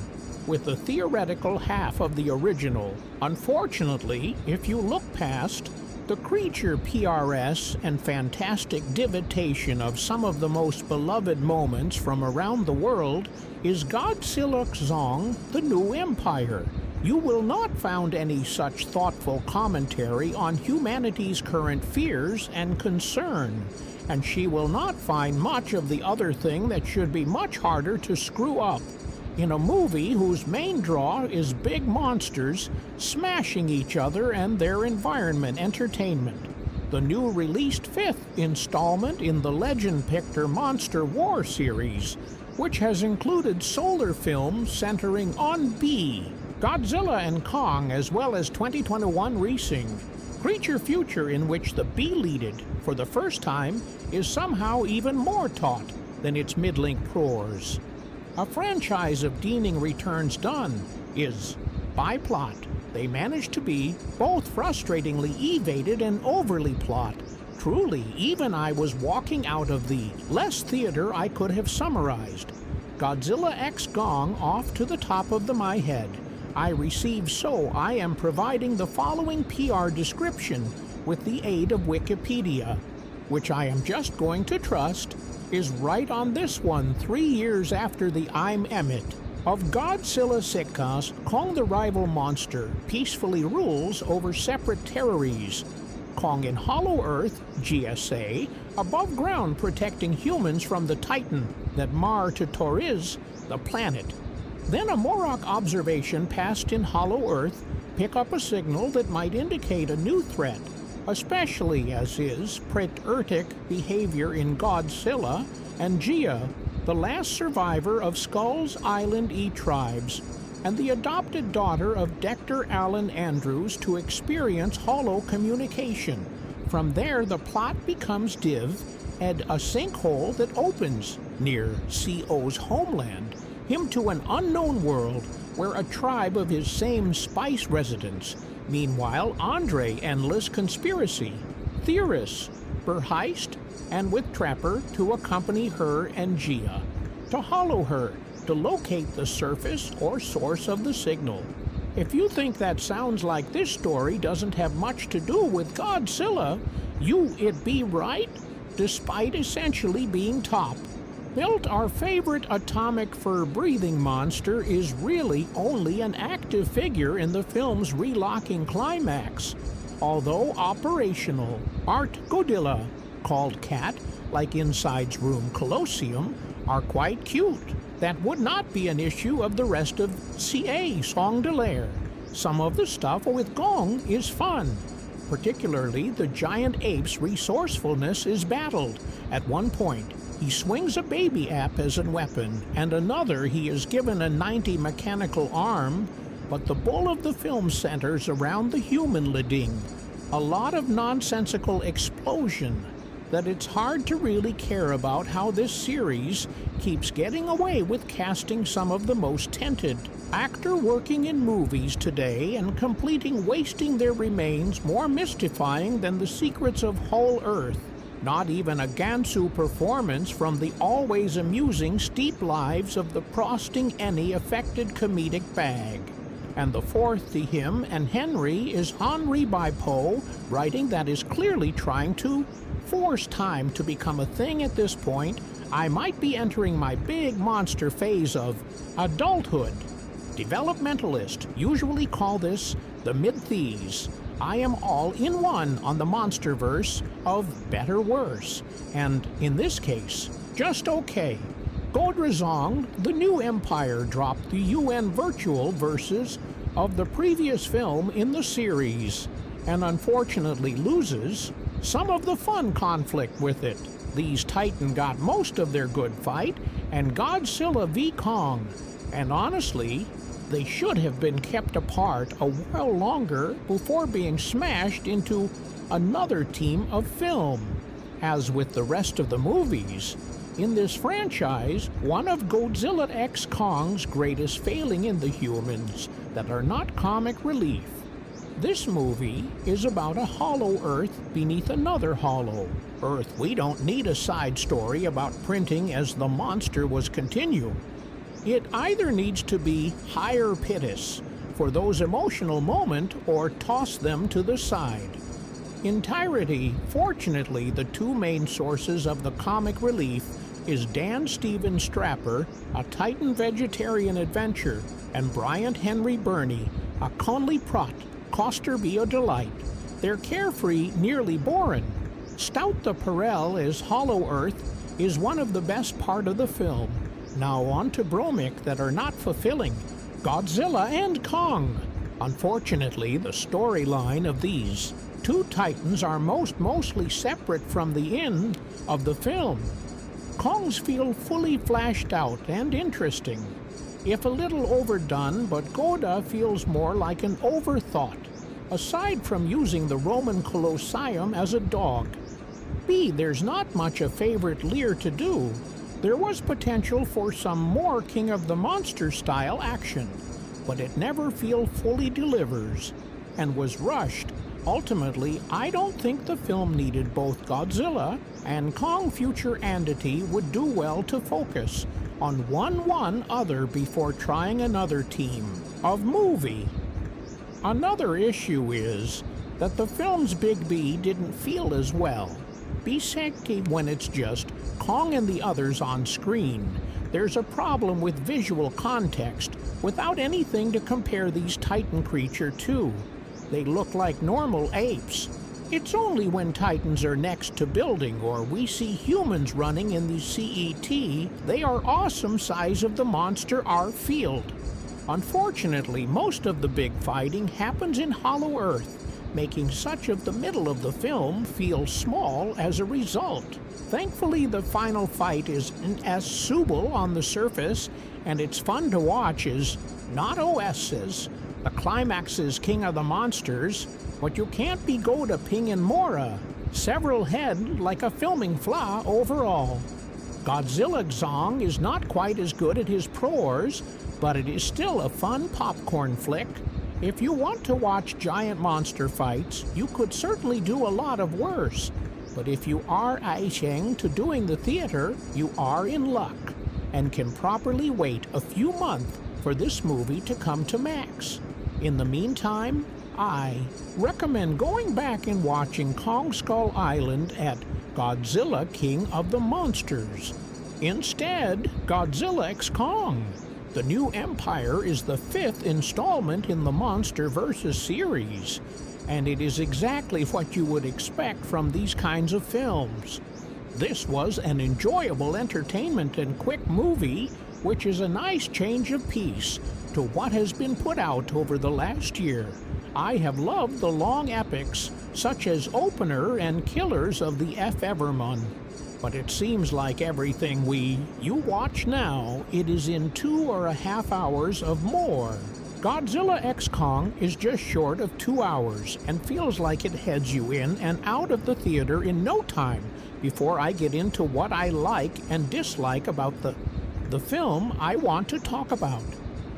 with the theoretical half of the original. Unfortunately, if you look past the creature PRS and fantastic divotation of some of the most beloved moments from around the world, is Godzilla Zong, the New Empire, You will not find any such thoughtful commentary on humanity's current fears and concern, and she will not find much of the other thing that should be much harder to screw up in a movie whose main draw is big monsters smashing each other and their environment entertainment. The new released 5th installment in the Legend Picture Monster War series, which has included solar films centering on B, Godzilla and Kong, as well as 2021 Racing. Creature Future, in which the B-leaded, for the first time, is somehow even more taut than its middling prores. A franchise of Deaning Returns done is, by plot, they managed to be both frustratingly evaded and overly plot. Truly, even I was walking out of the less theater I could have summarized. Godzilla X Gong off to the top of my head. I receive, so I am providing the following PR description with the aid of Wikipedia, which I am just going to trust is right on this one 3 years after the I'm Emmett. Of Godzilla sitcast, Kong the rival monster peacefully rules over separate territories. Kong in Hollow Earth, GSA, above ground protecting humans from the Titan that mar to Toriz, the planet. Then a Morok observation passed in Hollow Earth pick up a signal that might indicate a new threat, especially as is pretertic behavior in Godzilla and Gia, the last survivor of Skull's Island E-tribes, and the adopted daughter of Dr. Alan Andrews to experience hollow communication. From there, the plot becomes Div, and a sinkhole that opens near CO's homeland, him to an unknown world where a tribe of his same spice residents. Meanwhile, Andre endless conspiracy, theorists, Berheist, and with Trapper to accompany her and Gia, to hollow her, to locate the surface or source of the signal. If you think that sounds like this story doesn't have much to do with Godzilla, it be right, despite essentially being top. Built our favorite atomic fur-breathing monster is really only an active figure in the film's relocking climax. Although operational, Art Godilla, called Cat, like Inside's Room Colosseum, are quite cute. That would not be an issue of the rest of CA Song de l'Air. Some of the stuff with Gong is fun. Particularly, the giant ape's resourcefulness is battled. At one point, he swings a baby ape as a weapon, and another he is given a 90 mechanical arm, but the bull of the film centers around the human leading. A lot of nonsensical explosion that it's hard to really care about how this series keeps getting away with casting some of the most tented actor working in movies today and completing wasting their remains more mystifying than the secrets of Whole Earth. Not even a Gansu performance from the always amusing steep lives of the Prosting Any affected comedic bag. And the fourth to him and Henry is Henri by Poe, writing that is clearly trying to force time to become a thing at this point. I might be entering my big monster phase of adulthood. Developmentalists usually call this the mid-threes. I am all in one on the Monsterverse of better worse, and in this case, just okay. Godrazong, the new empire, dropped the UN virtual verses of the previous film in the series, and unfortunately loses some of the fun conflict with it. These Titan got most of their good fight, and Godzilla v Kong, and honestly, they should have been kept apart a while longer before being smashed into another team of film. As with the rest of the movies, in this franchise, one of Godzilla X Kong's greatest failing in the humans that are not comic relief. This movie is about a hollow Earth beneath another hollow Earth. We don't need a side story about printing as the monster was continued. It either needs to be higher pitis for those emotional moments or toss them to the side. Entirety, fortunately, the two main sources of the comic relief is Dan Stevens Strapper, A Titan Vegetarian Adventure, and Bryant Henry Burney, A Conley Prot, Coster be a delight. They're carefree, nearly boring. Stout the Perel as Hollow Earth is one of the best part of the film. Now on to Bromic that are not fulfilling. Godzilla and Kong. Unfortunately, the storyline of these two titans are mostly separate from the end of the film. Kong's feel fully fleshed out and interesting, if a little overdone, but Goda feels more like an overthought, aside from using the Roman Colosseum as a dog. There's not much a favorite Lear to do. There was potential for some more King of the Monster style action, but it never fully delivers, and was rushed. Ultimately, I don't think the film needed both Godzilla and Kong Future Entity would do well to focus on one other before trying another team of movie. Another issue is that the film's Big B didn't feel as well. Biseki when it's just Kong and the others on screen. There's a problem with visual context without anything to compare these Titan creature to. They look like normal apes. It's only when Titans are next to building or we see humans running in the CET, they are awesome size of the monster R field. Unfortunately, most of the big fighting happens in Hollow Earth, making such of the middle of the film feel small as a result. Thankfully, the final fight is as suitable on the surface, and it's fun to watch as not OS's. The climax is King of the Monsters, but you can't be go to Ping and Mora. Several head like a filming flaw overall. Godzilla Zong is not quite as good at his prose, but it is still a fun popcorn flick. If you want to watch giant monster fights, you could certainly do a lot of worse. But if you are aisheng to doing the theater, you are in luck, and can properly wait a few months for this movie to come to Max. In the meantime, I recommend going back and watching Kong Skull Island at Godzilla King of the Monsters. Instead, Godzilla x Kong. The New Empire is the 5th installment in the Monsterverse series, and it is exactly what you would expect from these kinds of films. This was an enjoyable entertainment and quick movie, which is a nice change of pace to what has been put out over the last year. I have loved the long epics, such as Opener and Killers of the F. Evermon. But it seems like everything you watch now, it is in 2.5 hours of more. Godzilla x Kong is just short of 2 hours and feels like it heads you in and out of the theater in no time before I get into what I like and dislike about the film I want to talk about.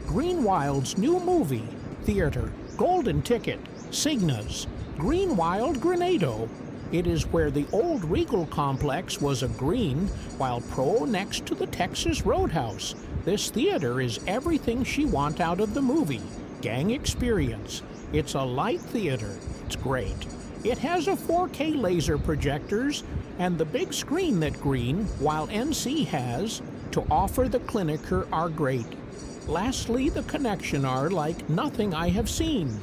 Greenwild's new movie, theater, Golden Ticket, Cygnus, Greenwild Grenado. It is where the old Regal complex was a green, while Pro next to the Texas Roadhouse. This theater is everything she want out of the movie. Gang experience. It's a light theater. It's great. It has a 4K laser projectors and the big screen that Green, while NC has, to offer the Clinicer are great. Lastly, the connection are like nothing I have seen.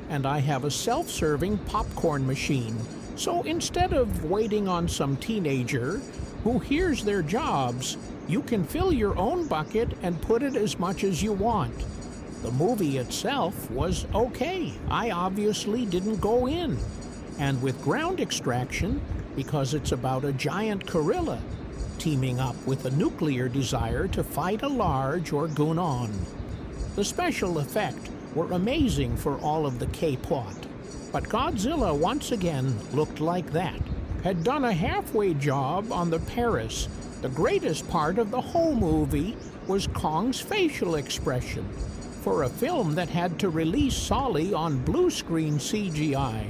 And I have a self-serving popcorn machine. So instead of waiting on some teenager who hears their jobs, you can fill your own bucket and put it as much as you want. The movie itself was okay. I obviously didn't go in. And with ground extraction, because it's about a giant gorilla teaming up with a nuclear desire to fight a large or Gunon. The special effects were amazing for all of the K-plot. But Godzilla once again looked like that. Had done a halfway job on the Paris. The greatest part of the whole movie was Kong's facial expression. For a film that had to release solely on blue screen CGI,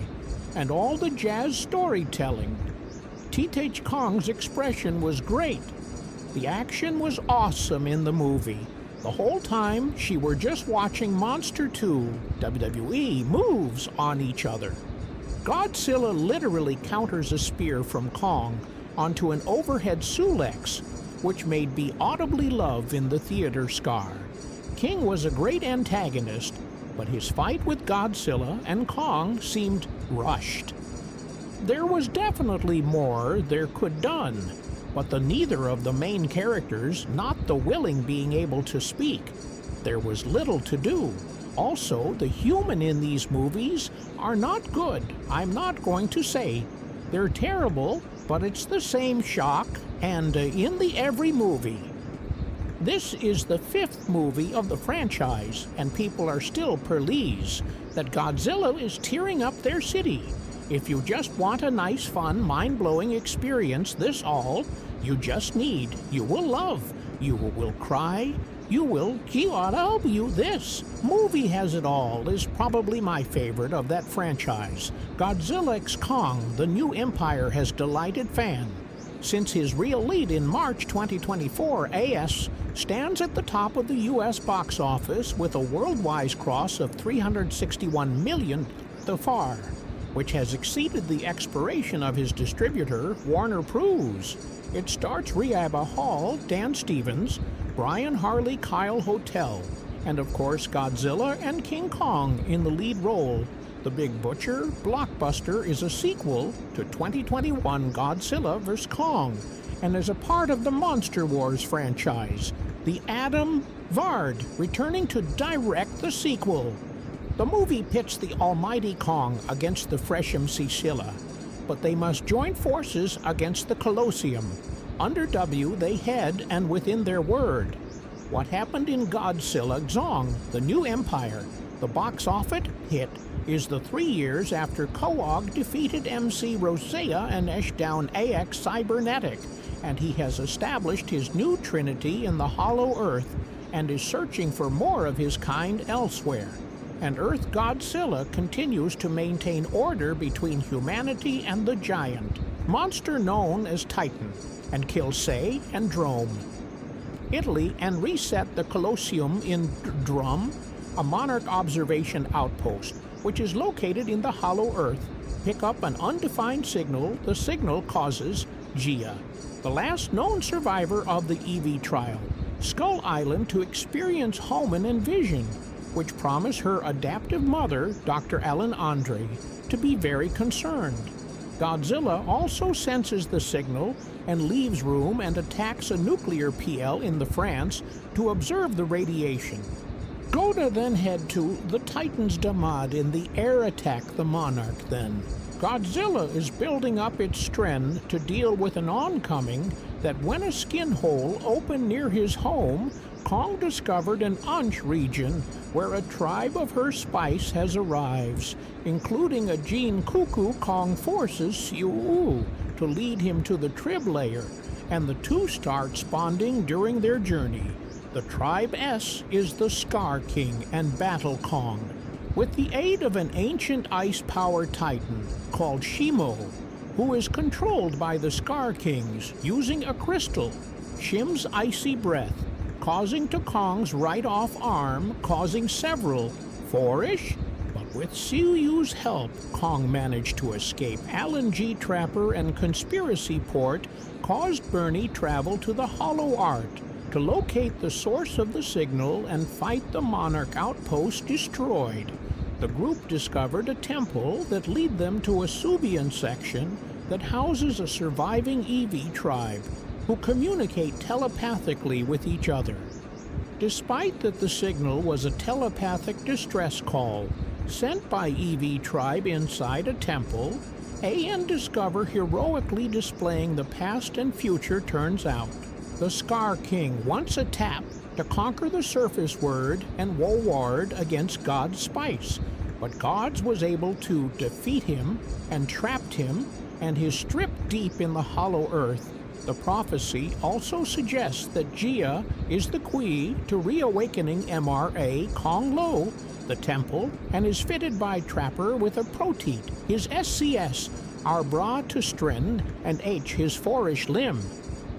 and all the jazz storytelling, T.H. Kong's expression was great. The action was awesome in the movie. The whole time, she were just watching Monster 2 WWE moves on each other. Godzilla literally counters a spear from Kong onto an overhead suplex, which made me audibly love in the theater scar. King was a great antagonist, but his fight with Godzilla and Kong seemed rushed. There was definitely more there could done, but neither of the main characters, not the willing being able to speak. There was little to do. Also, the human in these movies are not good. I'm not going to say they're terrible, but it's the same shock and in the every movie. This is the 5th movie of the franchise, and people are still perleased that Godzilla is tearing up their city. If you just want a nice, fun, mind-blowing experience, this all you just need. You will love. You will cry. You will, this movie has it all is probably my favorite of that franchise. Godzilla x Kong, the new empire has delighted fans. Since his real lead in March 2024, AS stands at the top of the U.S. box office with a worldwide gross of $361 million so far, which has exceeded the expiration of his distributor, Warner Bros. It stars Reba Hall, Dan Stevens, Brian Harley, Kyle Hottle, and of course Godzilla and King Kong in the lead role. The Big Butcher blockbuster is a sequel to 2021 Godzilla vs. Kong and is a part of the Monster Wars franchise. The Adam Wingard returning to direct the sequel. The movie pits the almighty Kong against the fresh Cecilia, but they must join forces against the Colosseum. Under W, they head and within their word. What happened in Godzilla Zong, the new empire, the box office hit, is the 3 years after Koog defeated MC Rosea and Ashdown AX Cybernetic, and he has established his new trinity in the Hollow Earth and is searching for more of his kind elsewhere. And Earth Godzilla continues to maintain order between humanity and the giant, monster known as Titan, and kill Say and Drome. Italy and reset the Colosseum in Drum, a monarch observation outpost, which is located in the Hollow Earth. Pick up an undefined signal. The signal causes Gia, the last known survivor of the EV trial, Skull Island, to experience Homan and Vision, which promise her adaptive mother, Dr. Ellen Andre, to be very concerned. Godzilla also senses the signal and leaves room and attacks a nuclear PL in the France to observe the radiation. Goda then head to the Titan's Damad in the air attack the Monarch then. Godzilla is building up its strength to deal with an oncoming that when a skin hole opened near his home, Kong discovered an Unch region where a tribe of her spice has arrived, including a Gene Cuckoo Kong forces Siu to lead him to the Trib layer, and the two start spawning during their journey. The tribe S is the Scar King and Battle Kong, with the aid of an ancient ice-powered titan called Shimo, who is controlled by the Scar Kings using a crystal, Shim's icy breath, causing to Kong's right-off arm, causing several, 4-ish, but with Siu's help, Kong managed to escape. Alan G. Trapper and Conspiracy Port caused Bernie travel to the Hollow Art to locate the source of the signal and fight the Monarch outpost destroyed. The group discovered a temple that led them to a Subian section that houses a surviving EV tribe who communicate telepathically with each other. Despite that the signal was a telepathic distress call sent by EV tribe inside a temple, AN discover heroically displaying the past and future turns out. The Scar King once a tap to conquer the surface word and ward against God's spice, but Gods was able to defeat him and trapped him and is stripped deep in the hollow earth. The prophecy also suggests that Gia is the key to reawakening MRA Kong Lo, the temple, and is fitted by Trapper with a proteat, his SCS, Arbra to Stren, and H his 4-ish limb.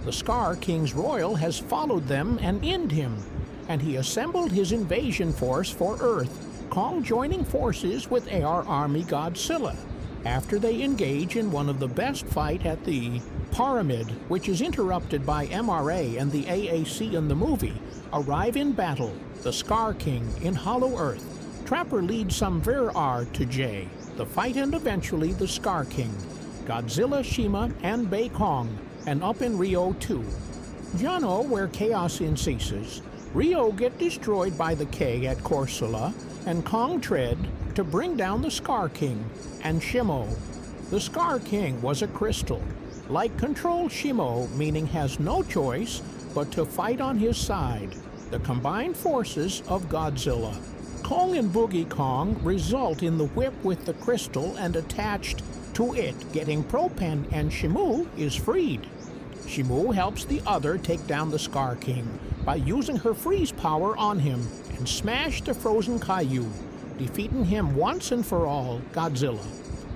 The Scar King's Royal has followed them and ended him, and he assembled his invasion force for Earth, Kong joining forces with AR Army Godzilla, after they engage in one of the best fight at the Pyramid, which is interrupted by MRA and the AAC in the movie, arrive in battle, the Scar King in Hollow Earth. Trapper leads some Ver-Ar to Jay, the fight and eventually the Scar King, Godzilla, Shima, and Bei Kong, and up in Rio too. Jano, where chaos ceases, Rio get destroyed by the K at Corsola, and Kong tread to bring down the Scar King, and Shimo. The Scar King was a crystal, like Control Shimo, meaning has no choice but to fight on his side, the combined forces of Godzilla. Kong and Boogie Kong result in the whip with the crystal and attached to it getting Propen, and Shimu is freed. Shimu helps the other take down the Scar King by using her freeze power on him and smash the frozen Kaiju, defeating him once and for all, Godzilla.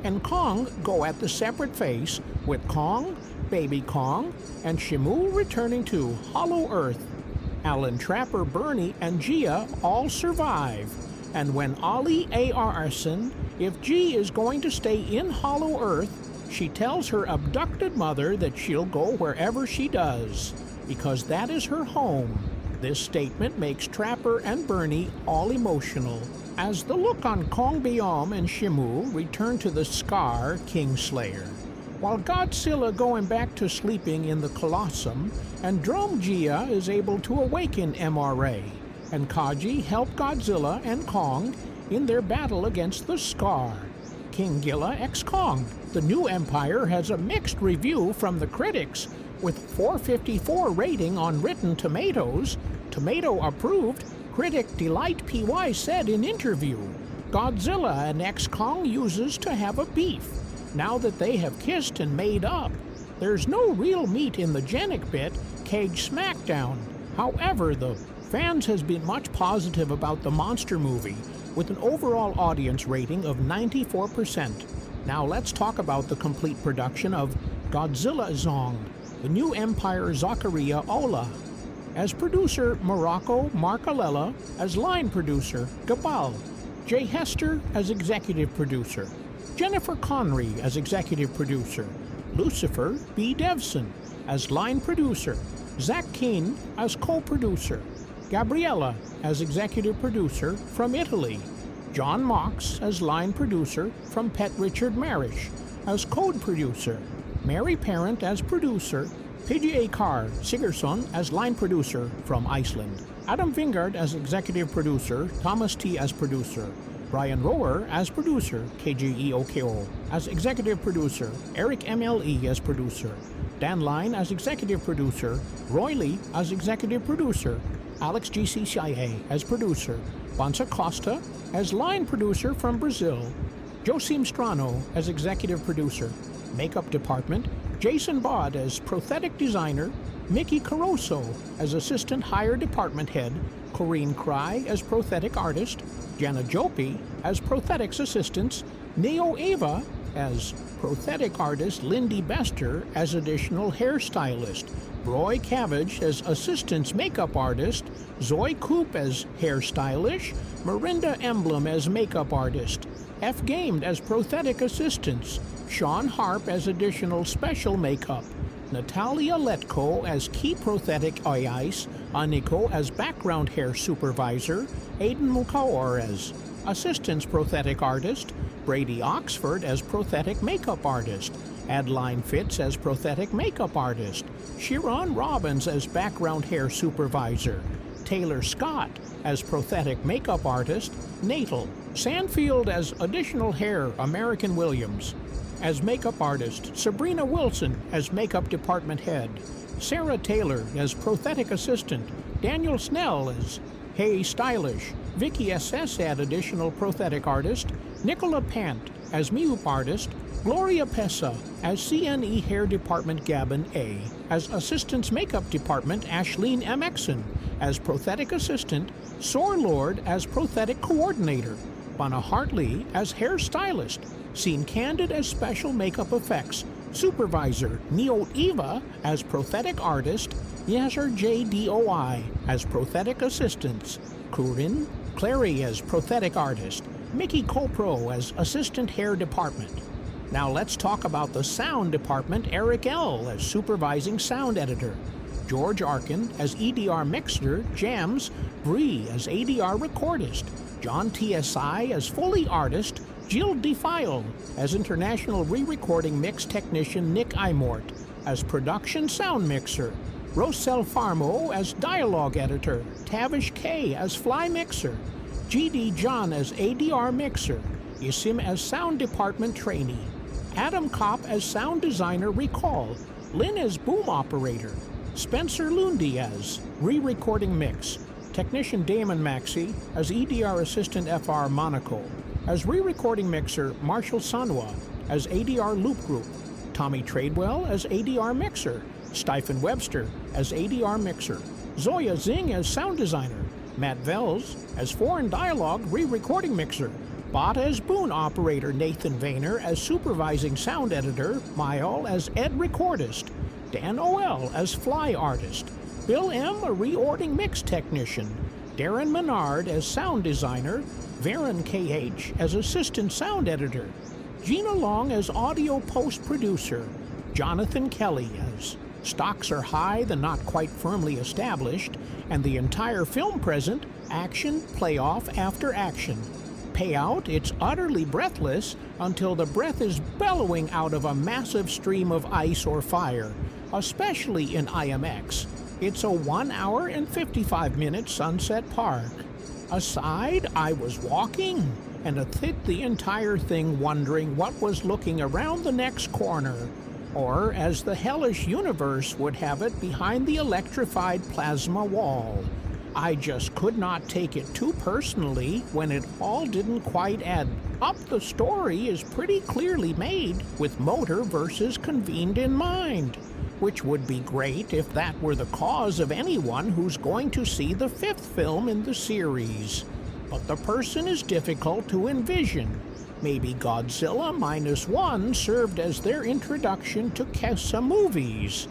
And Kong go at the separate face with Kong, Baby Kong, and Shimu returning to Hollow Earth. Alan, Trapper, Bernie, and Gia all survive. And when Ali asks if G is going to stay in Hollow Earth, she tells her abducted mother that she'll go wherever she does, because that is her home. This statement makes Trapper and Bernie all emotional, as the look on Kong Biom and Shimu return to the Scar Kingslayer, while Godzilla going back to sleeping in the Colossum, and Drome Gia is able to awaken MRA, and Kaji help Godzilla and Kong in their battle against the Scar. King Gilla x Kong. The new Empire has a mixed review from the critics, with 454 rating on Rotten Tomatoes. Tomato approved, critic Delight PY said in interview, Godzilla and X Kong uses to have a beef. Now that they have kissed and made up, there's no real meat in the Genic bit, Cage Smackdown. However, the fans has been much positive about the monster movie, with an overall audience rating of 94%. Now let's talk about the complete production of Godzilla Zong, the new Empire Zakaria Ola. As producer, Morocco Marcolella. As line producer, Gabal. Jay Hester as executive producer. Jennifer Connery as executive producer. Lucifer B. Devson as line producer. Zach Keane as co-producer. Gabriella as executive producer from Italy. John Mox as line producer from Pet Richard Marish. As code producer. Mary Parent as producer. PGA Carr Sigurdsson as line producer from Iceland. Adam Wingard as executive producer. Thomas T. as producer. Brian Rower as producer. KGEOKO as executive producer. Eric MLE as producer. Dan Line as executive producer. Roy Lee as executive producer. Alex GCCIA as producer. Bonsa Costa as line producer from Brazil. Josim Strano as executive producer. Makeup department, Jason Bod as prosthetic designer. Mickey Caroso as assistant hire department head. Corrine Cry as prosthetic artist. Jana Jopi as prosthetics assistants. Neo Ava as prosthetic artist. Lindy Bester as additional hairstylist. Roy Cabbage as assistant's makeup artist. Zoe Coop as hairstylish. Mirinda Emblem as makeup artist. F. Gamed as prosthetic assistants. Sean Harp as additional special makeup. Natalia Letko as key prosthetic eyes. Aniko as background hair supervisor. Aiden Mukaor as assistant's prosthetic artist. Brady Oxford as prosthetic makeup artist. Adeline Fitz as prosthetic makeup artist. Sharon Robbins as background hair supervisor. Taylor Scott as prosthetic makeup artist. Natal. Sandfield as additional hair. American Williams as makeup artist. Sabrina Wilson as makeup department head. Sarah Taylor as prosthetic assistant. Daniel Snell as Hey Stylish. Vicky SS as additional prosthetic artist. Nicola Pant as Miup artist. Gloria Pessa as CNE Hair Department Gavin A. As Assistant's Makeup Department Ashleen M. Exon. As Prosthetic Assistant. Soar Lord as Prosthetic Coordinator. Bana Hartley as Hair Stylist. Scene Candid as Special Makeup Effects. Supervisor Neo Eva as Prosthetic Artist. Yasser J. DOI as Prosthetic Assistants. Kurin Clary as Prosthetic Artist. Mickey Copro as Assistant Hair Department. Now let's talk about the sound department. Eric L. as supervising sound editor. George Arkin as EDR mixer. Jams. Bree as ADR recordist. John TSI as Foley artist, Jill Defile as international re-recording mix technician Nick Imort, as production sound mixer, Rosel Farmo as dialogue editor, Tavish K as fly mixer, GD John as ADR mixer, Isim as sound department trainee, Adam Kopp as sound designer recall, Lynn as boom operator, Spencer Lundy as re-recording mix, technician Damon Maxey as EDR assistant FR Monaco, as re-recording mixer Marshall Sanwa as ADR loop group, Tommy Tradewell as ADR mixer, Stephen Webster as ADR mixer, Zoya Zing as sound designer, Matt Vels as foreign dialogue re-recording mixer, Bot as boon operator Nathan Vayner as supervising sound editor, Mayol as ed recordist, Dan O.L. as fly artist, Bill M. a reording mix technician, Darren Menard as sound designer, Varen K.H. as assistant sound editor, Gina Long as audio post-producer, Jonathan Kelly as stocks are high, the not quite firmly established, and the entire film present, action, playoff after action. Payout, it's utterly breathless until the breath is bellowing out of a massive stream of ice or fire, especially in IMX. It's a 1 hour and 55-minute Sunset Park. Aside, I was walking and hit the entire thing wondering what was looking around the next corner, or as the hellish universe would have it, behind the electrified plasma wall. I just could not take it too personally when it all didn't quite add up. The story is pretty clearly made with motor versus convened in mind, which would be great if that were the cause of anyone who's going to see the 5th film in the series. But the person is difficult to envision. Maybe Godzilla -1 served as their introduction to Kessa movies.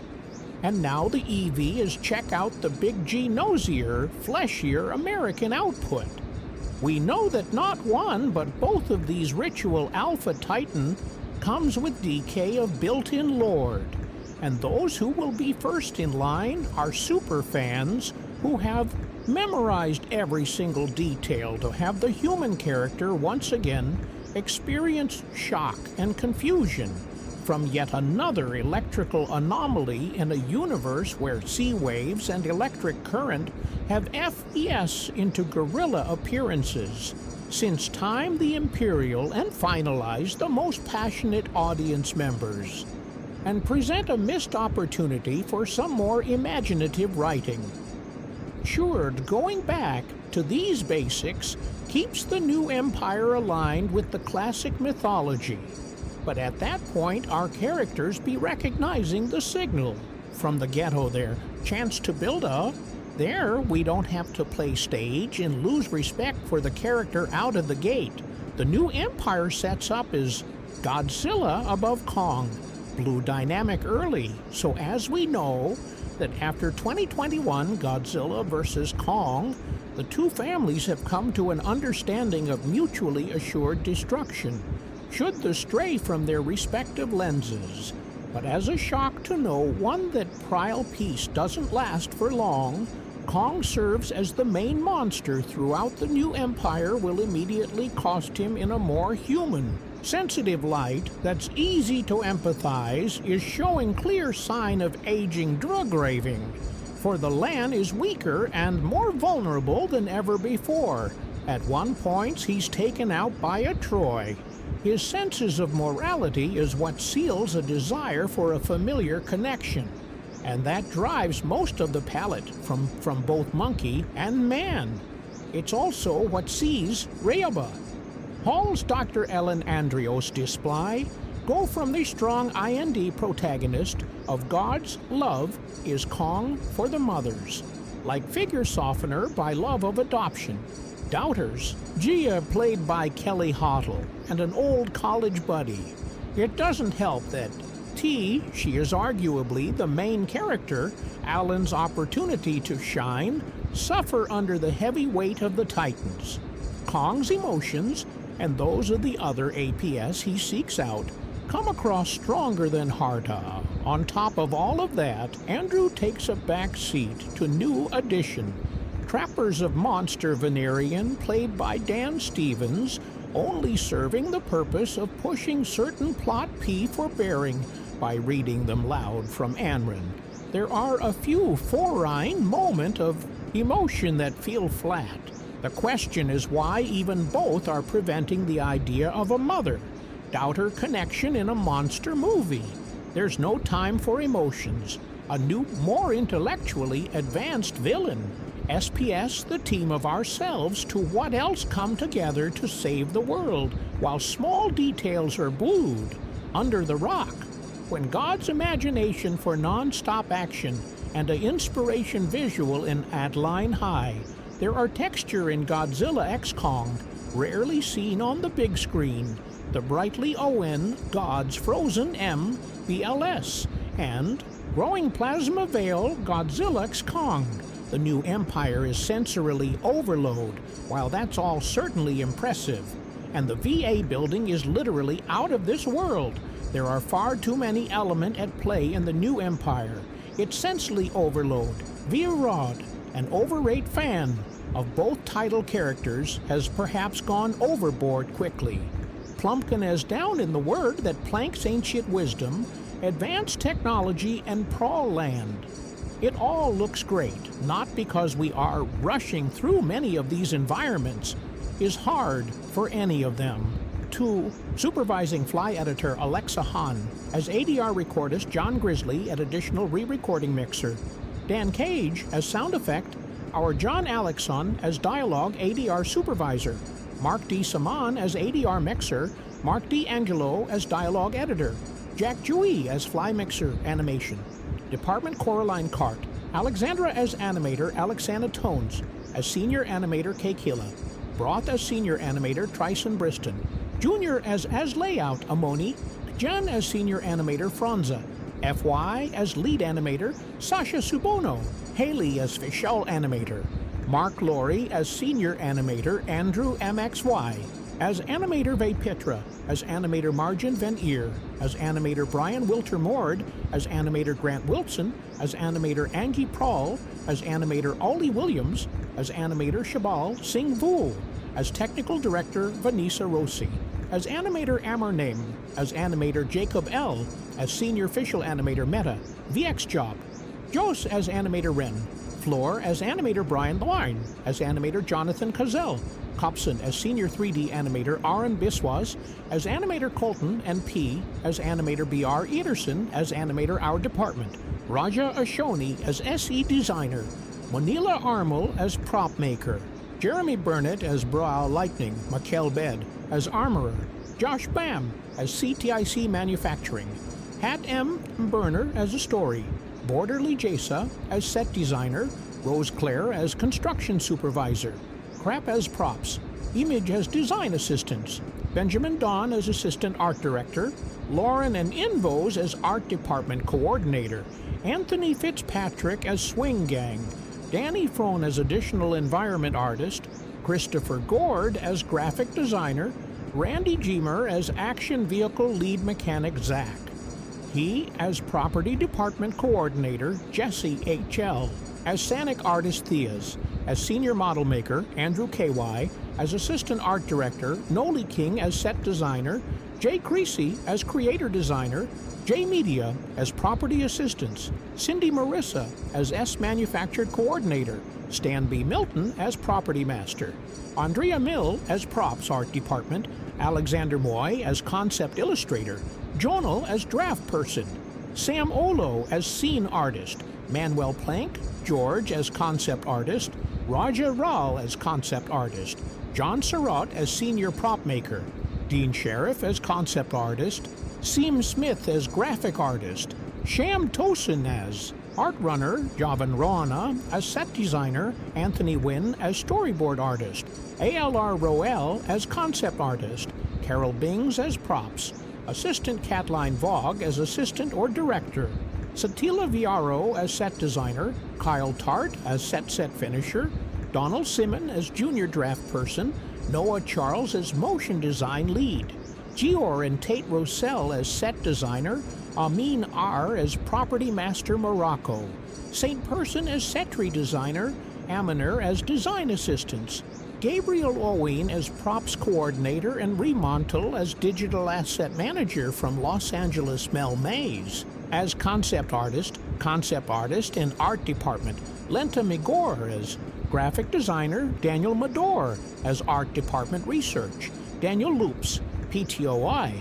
And now the EV is check out the Big G nosier, fleshier American output. We know that not one, but both of these ritual Alpha Titan comes with DK of built-in Lord. And those who will be first in line are super fans who have memorized every single detail to have the human character once again experience shock and confusion from yet another electrical anomaly in a universe where sea waves and electric current have FES into guerrilla appearances. Since time the Imperial and finalize the most passionate audience members, and present a missed opportunity for some more imaginative writing. Sure, going back to these basics keeps the new Empire aligned with the classic mythology. But at that point, our characters be recognizing the signal from the ghetto there. Chance to build a. There, we don't have to play stage and lose respect for the character out of the gate. The new Empire sets up as Godzilla above Kong. Blue dynamic early, so as we know that after 2021 Godzilla vs. Kong, the two families have come to an understanding of mutually assured destruction, should they stray from their respective lenses. But as a shock to know one that prial peace doesn't last for long, Kong serves as the main monster throughout the new Empire will immediately cost him in a more human, sensitive light that's easy to empathize is showing clear sign of aging drug raving, for the Lan is weaker and more vulnerable than ever before. At one point he's taken out by a Troy. His senses of morality is what seals a desire for a familiar connection, and that drives most of the palate from both monkey and man. It's also what sees Rayaba. Hall's Dr. Ellen Andrios display go from the strong IND protagonist of God's love is Kong for the mothers, like figure softener by love of adoption. Doubters, Gia played by Kelly Hottle, and an old college buddy. It doesn't help that she is arguably the main character, Alan's opportunity to shine, suffer under the heavy weight of the Titans. Kong's emotions, and those of the other APS he seeks out, come across stronger than Harta. On top of all of that, Andrew takes a back seat to new addition, Trappers of Monster Venerian, played by Dan Stevens, only serving the purpose of pushing certain plot P for bearing by reading them loud from Anrin. There are a few forine moment of emotion that feel flat. The question is why even both are preventing the idea of a mother. Doubt her connection in a monster movie. There's no time for emotions. A new, more intellectually advanced villain. SPS, the team of ourselves, to what else come together to save the world, while small details are blued under the rock. When God's imagination for non-stop action and an inspiration visual in At Line High, there are texture in Godzilla X Kong, rarely seen on the big screen, the brightly ON God's Frozen M BLS, and growing plasma veil Godzilla X Kong. The new Empire is sensorily overload, while that's all certainly impressive. And the VA building is literally out of this world. There are far too many elements at play in the new Empire. It's sensely overload. Via Rod, an overrate fan of both title characters, has perhaps gone overboard quickly. Plumpkin has down in the word that Plank's ancient wisdom, advanced technology, and prawl land. It all looks great, not because we are rushing through many of these environments. Is hard for any of them. 2. Supervising fly editor Alexa Hahn, as ADR recordist John Grizzly at additional re-recording mixer. Dan Cage as sound effect, our John Alexson as dialogue ADR supervisor, Mark D. Saman as ADR mixer, Mark D. Angelo as dialogue editor, Jack Dewey as fly mixer animation. Department Coraline Cart, Alexandra as animator Alexana Tones, as senior animator Kay Killa, Broth as senior animator Tryson Briston, Junior as layout Amoni, Jen as senior animator Franza, FY as lead animator Sasha Subono, Haley as official animator, Mark Laurie as senior animator Andrew MXY, as animator Vapitra, as animator Margin Van Eer, as animator Brian Wilter Mord, as animator Grant Wilson, as animator Angie Prawl, as animator Ollie Williams, as animator Shabal Singh Vool, as technical director Vanessa Rossi, as animator Amar Name, as animator Jacob L, as senior official animator Meta, VX Job, Jose as animator Ren, Floor as animator Brian Line, as animator Jonathan Cazell, Copson as senior 3D animator Aaron Biswas, as animator Colton, and P as animator B.R. Ederson, as animator Our Department, Raja Ashoni as SE designer, Manila Armel as prop maker, Jeremy Burnett as Brow Lightning, Makel Bed as armorer, Josh Bam as CTIC manufacturing, Hat M. Burner as a story, Borderly Jasa as set designer, Rose Claire as construction supervisor, Crap as props, Image as design assistants, Benjamin Don as assistant art director, Lauren and Invos as art department coordinator, Anthony Fitzpatrick as swing gang, Danny Frone as additional environment artist, Christopher Gord as graphic designer, Randy Gemer as action vehicle lead mechanic Zach. He as property department coordinator Jesse H.L., as Sanic artist Theas, as senior model maker Andrew K.Y., as assistant art director Noli King as set designer, Jay Creasy as creator designer, Jay Media as property assistants, Cindy Marissa as S manufactured coordinator, Stan B. Milton as property master, Andrea Mill as props art department, Alexander Moy as concept illustrator, Jonal as draft person, Sam Olo as scene artist, Manuel Plank, George as concept artist, Raja Rao as concept artist, John Surratt as senior prop maker, Dean Sheriff as concept artist, Seam Smith as graphic artist, Sham Tosin as art runner, Javan Rana as set designer, Anthony Wynn as storyboard artist, ALR Roel as concept artist, Carol Bings as props, assistant Catline Vogue as assistant or director, Satila Viaro as set designer, Kyle Tart as set finisher, Donald Simon as junior draft person, Noah Charles as motion design lead, Gior and Tate Rossell as set designer, Amin R as property master Morocco, St. Person as set tree designer, Aminer as design assistants, Gabriel Owen as props coordinator, and Remontal as digital asset manager from Los Angeles Mel Mays. As concept artist in art department, Lenta Migor as graphic designer, Daniel Mador as art department research, Daniel Loops, PTOI,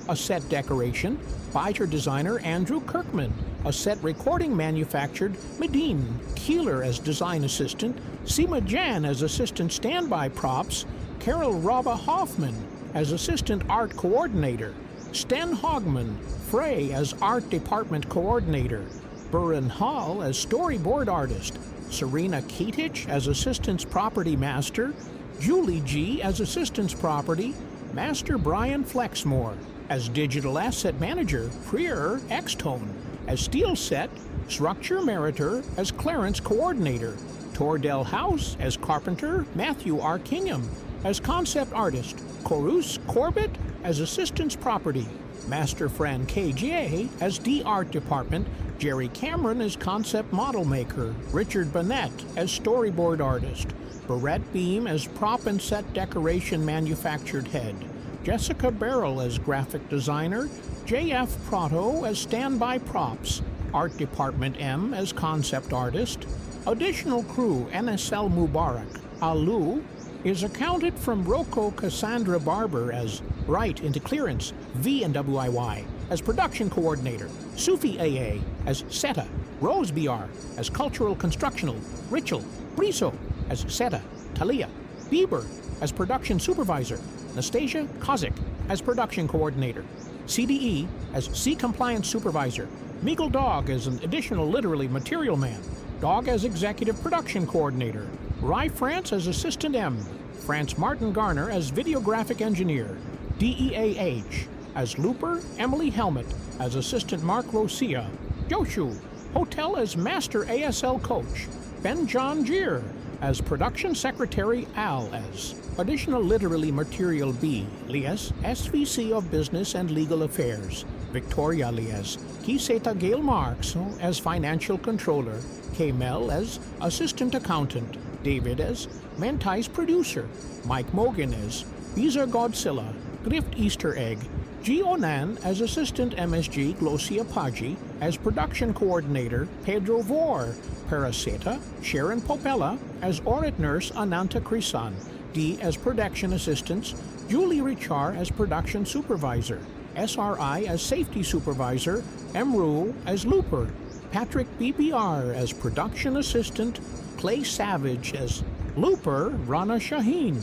a set decoration, fighter designer Andrew Kirkman, a set recording manufactured Medine Keeler as design assistant, Seema Jan as assistant standby props, Carol Raba Hoffman as assistant art coordinator, Sten Hogman Frey as art department coordinator, Buren Hall as storyboard artist, Serena Keatich as assistant's property master, Julie G as assistant's property, Master Brian Flexmore as digital asset manager, Freer Xtone as steel set, Structure Meritor as Clarence coordinator, Tordell House as carpenter, Matthew R. Kingham as concept artist, Corus Corbett as assistant's property, Master Fran KJ as D art department, Jerry Cameron as concept model maker, Richard Burnett as storyboard artist, Barrett Beam as prop and set decoration manufactured head, Jessica Barrell as graphic designer, J.F. Prato as standby props, art department M as concept artist. Additional crew NSL Mubarak, Alu, is accounted from Rocco Cassandra Barber as Right into Clearance, V and WIY as production coordinator, Sufi AA as SETA, Rose BR as cultural constructional, Richel Briso as SETA, Talia Bieber as production supervisor, Nastasia Kozik as production coordinator, CDE as C compliance supervisor, Meagle Dog as an additional literally material man, Dog as executive production coordinator, Rye France as assistant M, France Martin Garner as videographic engineer, DEAH as looper, Emily Helmet as assistant Mark Rosia, Joshu Hotel as master ASL coach, Ben John Gier as production secretary, Al as additional literally material B, Lias, SVC of business and legal affairs, Victoria Lias, Kiseta Gail Marks as financial controller, K-Mel as assistant accountant, David as Mentais producer, Mike Mogan as Visa Godzilla, Grift Easter Egg, G. Onan as assistant MSG Glosia Paji, as production coordinator Pedro Vor, Paraseta, Sharon Popella as audit nurse Ananta Krisan, D as production assistants, Julie Richard as production supervisor, SRI as safety supervisor, Emru as looper, Patrick BBR as production assistant, Clay Savage as looper, Rana Shaheen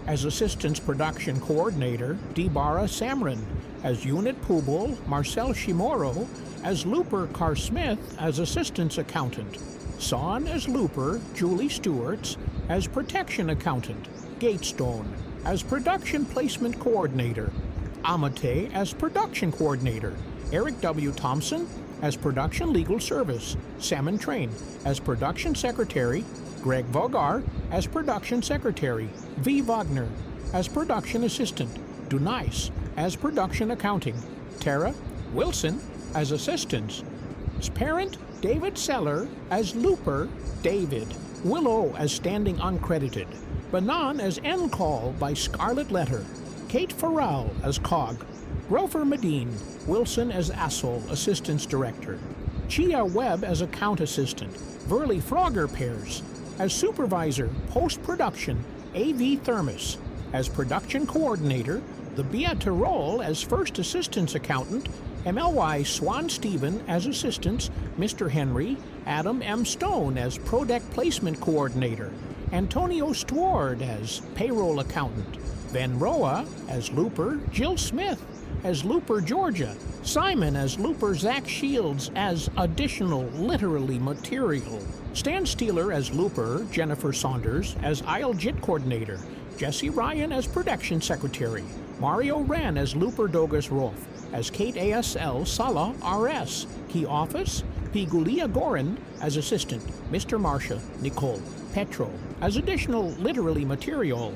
as assistance production coordinator, Debara Samran as unit Pubul, Marcel Shimoro as looper, Car Smith as assistance accountant, Son as looper, Julie Stewarts as protection accountant, Gatestone as production placement coordinator, Amate as production coordinator, Eric W. Thompson as production legal service, Salmon Train as production secretary, Greg Vogar as production secretary, V. Wagner as production assistant, Dunice as production accounting, Tara Wilson as assistants, parent David Seller as looper, David, Willow as standing uncredited, Banan as N-Call by Scarlet Letter, Kate Farrell as COG, Grover Medine, Wilson as Assel, Assistance Director, Chia Webb as Account Assistant, Verly Frogger Pairs as Supervisor, Post-Production, AV Thermos, as Production Coordinator, the Bia Tirol as First Assistance Accountant, MLY Swan Stephen as Assistants, Mr. Henry, Adam M. Stone as Prodec Placement Coordinator, Antonio Steward as Payroll Accountant, Van Roa as Looper, Jill Smith as Looper Georgia, Simon as Looper Zach Shields as additional literally material, Stan Steeler as Looper, Jennifer Saunders as Isle JIT Coordinator, Jesse Ryan as Production Secretary, Mario Wren as Looper Dogus Rolf, as Kate ASL Sala RS, Key Office, Pigulia Gorin as Assistant, Mr. Marcia, Nicole, Petro as additional literally material,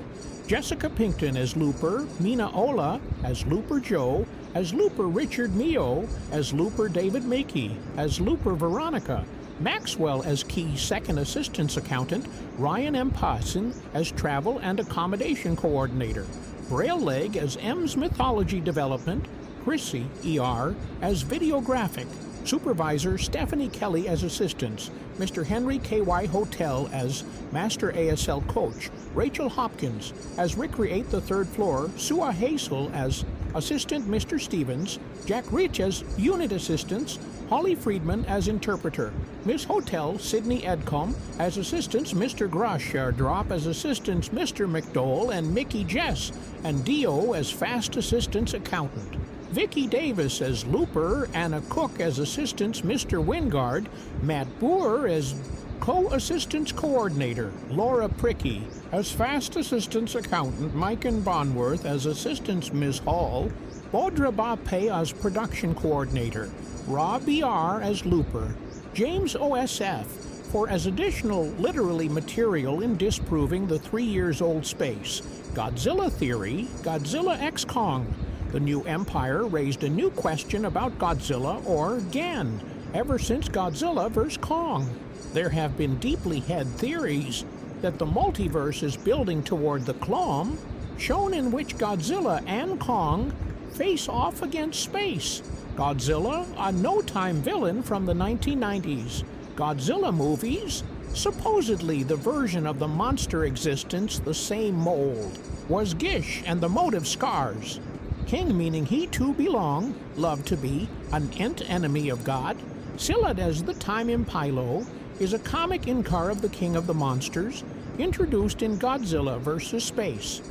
Jessica Pinkton as Looper, Mina Ola as Looper Joe, as Looper Richard Mio, as Looper David Makey, as Looper Veronica, Maxwell as Key's second assistance accountant, Ryan M. Pawson as travel and accommodation coordinator, Braille Leg as M's mythology development, Chrissy, ER, as videographic, supervisor Stephanie Kelly as assistants, Mr. Henry K.Y. Hottle as master ASL coach, Rachel Hopkins as recreate the third floor, Sua Hazel as assistant Mr. Stevens, Jack Rich as unit assistants, Holly Friedman as interpreter, Miss Hotell Sydney Edcombe as assistants, Mr. Grush Drop as assistants, Mr. McDowell and Mickey Jess, and Dio as fast assistants accountant. Vicki Davis as Looper, Anna Cook as assistants, Mr. Wingard, Matt Boer as co-assistants coordinator, Laura Pricky as fast assistants accountant, Mike and Bonworth as assistants, Ms. Hall, Bodra Bape as production coordinator, Rob BR as Looper, James OSF for as additional literary material in disproving the 3-years-old space, Godzilla theory, Godzilla X Kong. The new empire raised a new question about Godzilla or GAN ever since Godzilla vs. Kong. There have been deeply held theories that the multiverse is building toward the Clom, shown in which Godzilla and Kong face off against space. Godzilla, a no-time villain from the 1990s. Godzilla movies, supposedly the version of the monster existence, the same mold, was Gish and the motive Scars. King meaning he too belong, loved to be, an ent enemy of God. Scylla as the time Impilo is a comic incar of the king of the monsters, introduced in Godzilla vs. Space.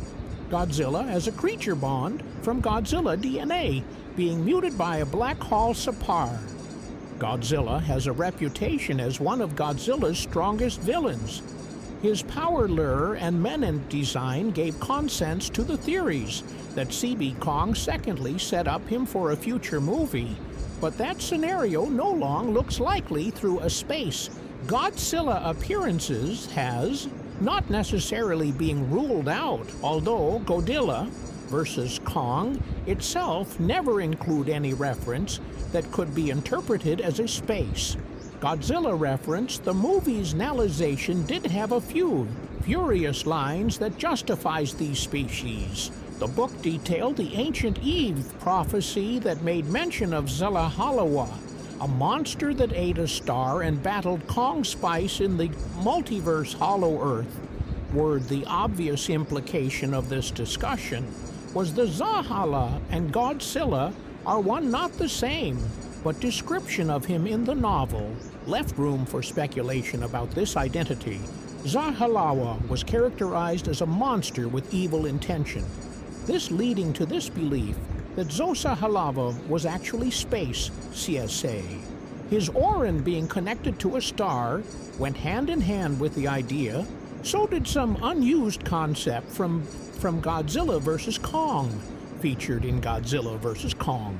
Godzilla as a creature bond from Godzilla DNA, being muted by a black hole sapar. Godzilla has a reputation as one of Godzilla's strongest villains. His power lure and menant design gave consents to the theories that CB Kong secondly set up him for a future movie, but that scenario no long looks likely through a space. Godzilla appearances has not necessarily being ruled out, although Godzilla vs. Kong itself never include any reference that could be interpreted as a space. Godzilla reference, the movie's novelization did have a few furious lines that justifies these species. The book detailed the ancient Eve prophecy that made mention of Zellahalawa, a monster that ate a star and battled Kong Spice in the multiverse Hollow Earth. The obvious implication of this discussion was the Zahala and Godzilla are one not the same, but description of him in the novel left room for speculation about this identity. Zahalawa was characterized as a monster with evil intention, this leading to this belief that Zosa Halava was actually space, CSA. His Orin being connected to a star went hand in hand with the idea, so did some unused concept from Godzilla vs. Kong, featured in Godzilla vs. Kong.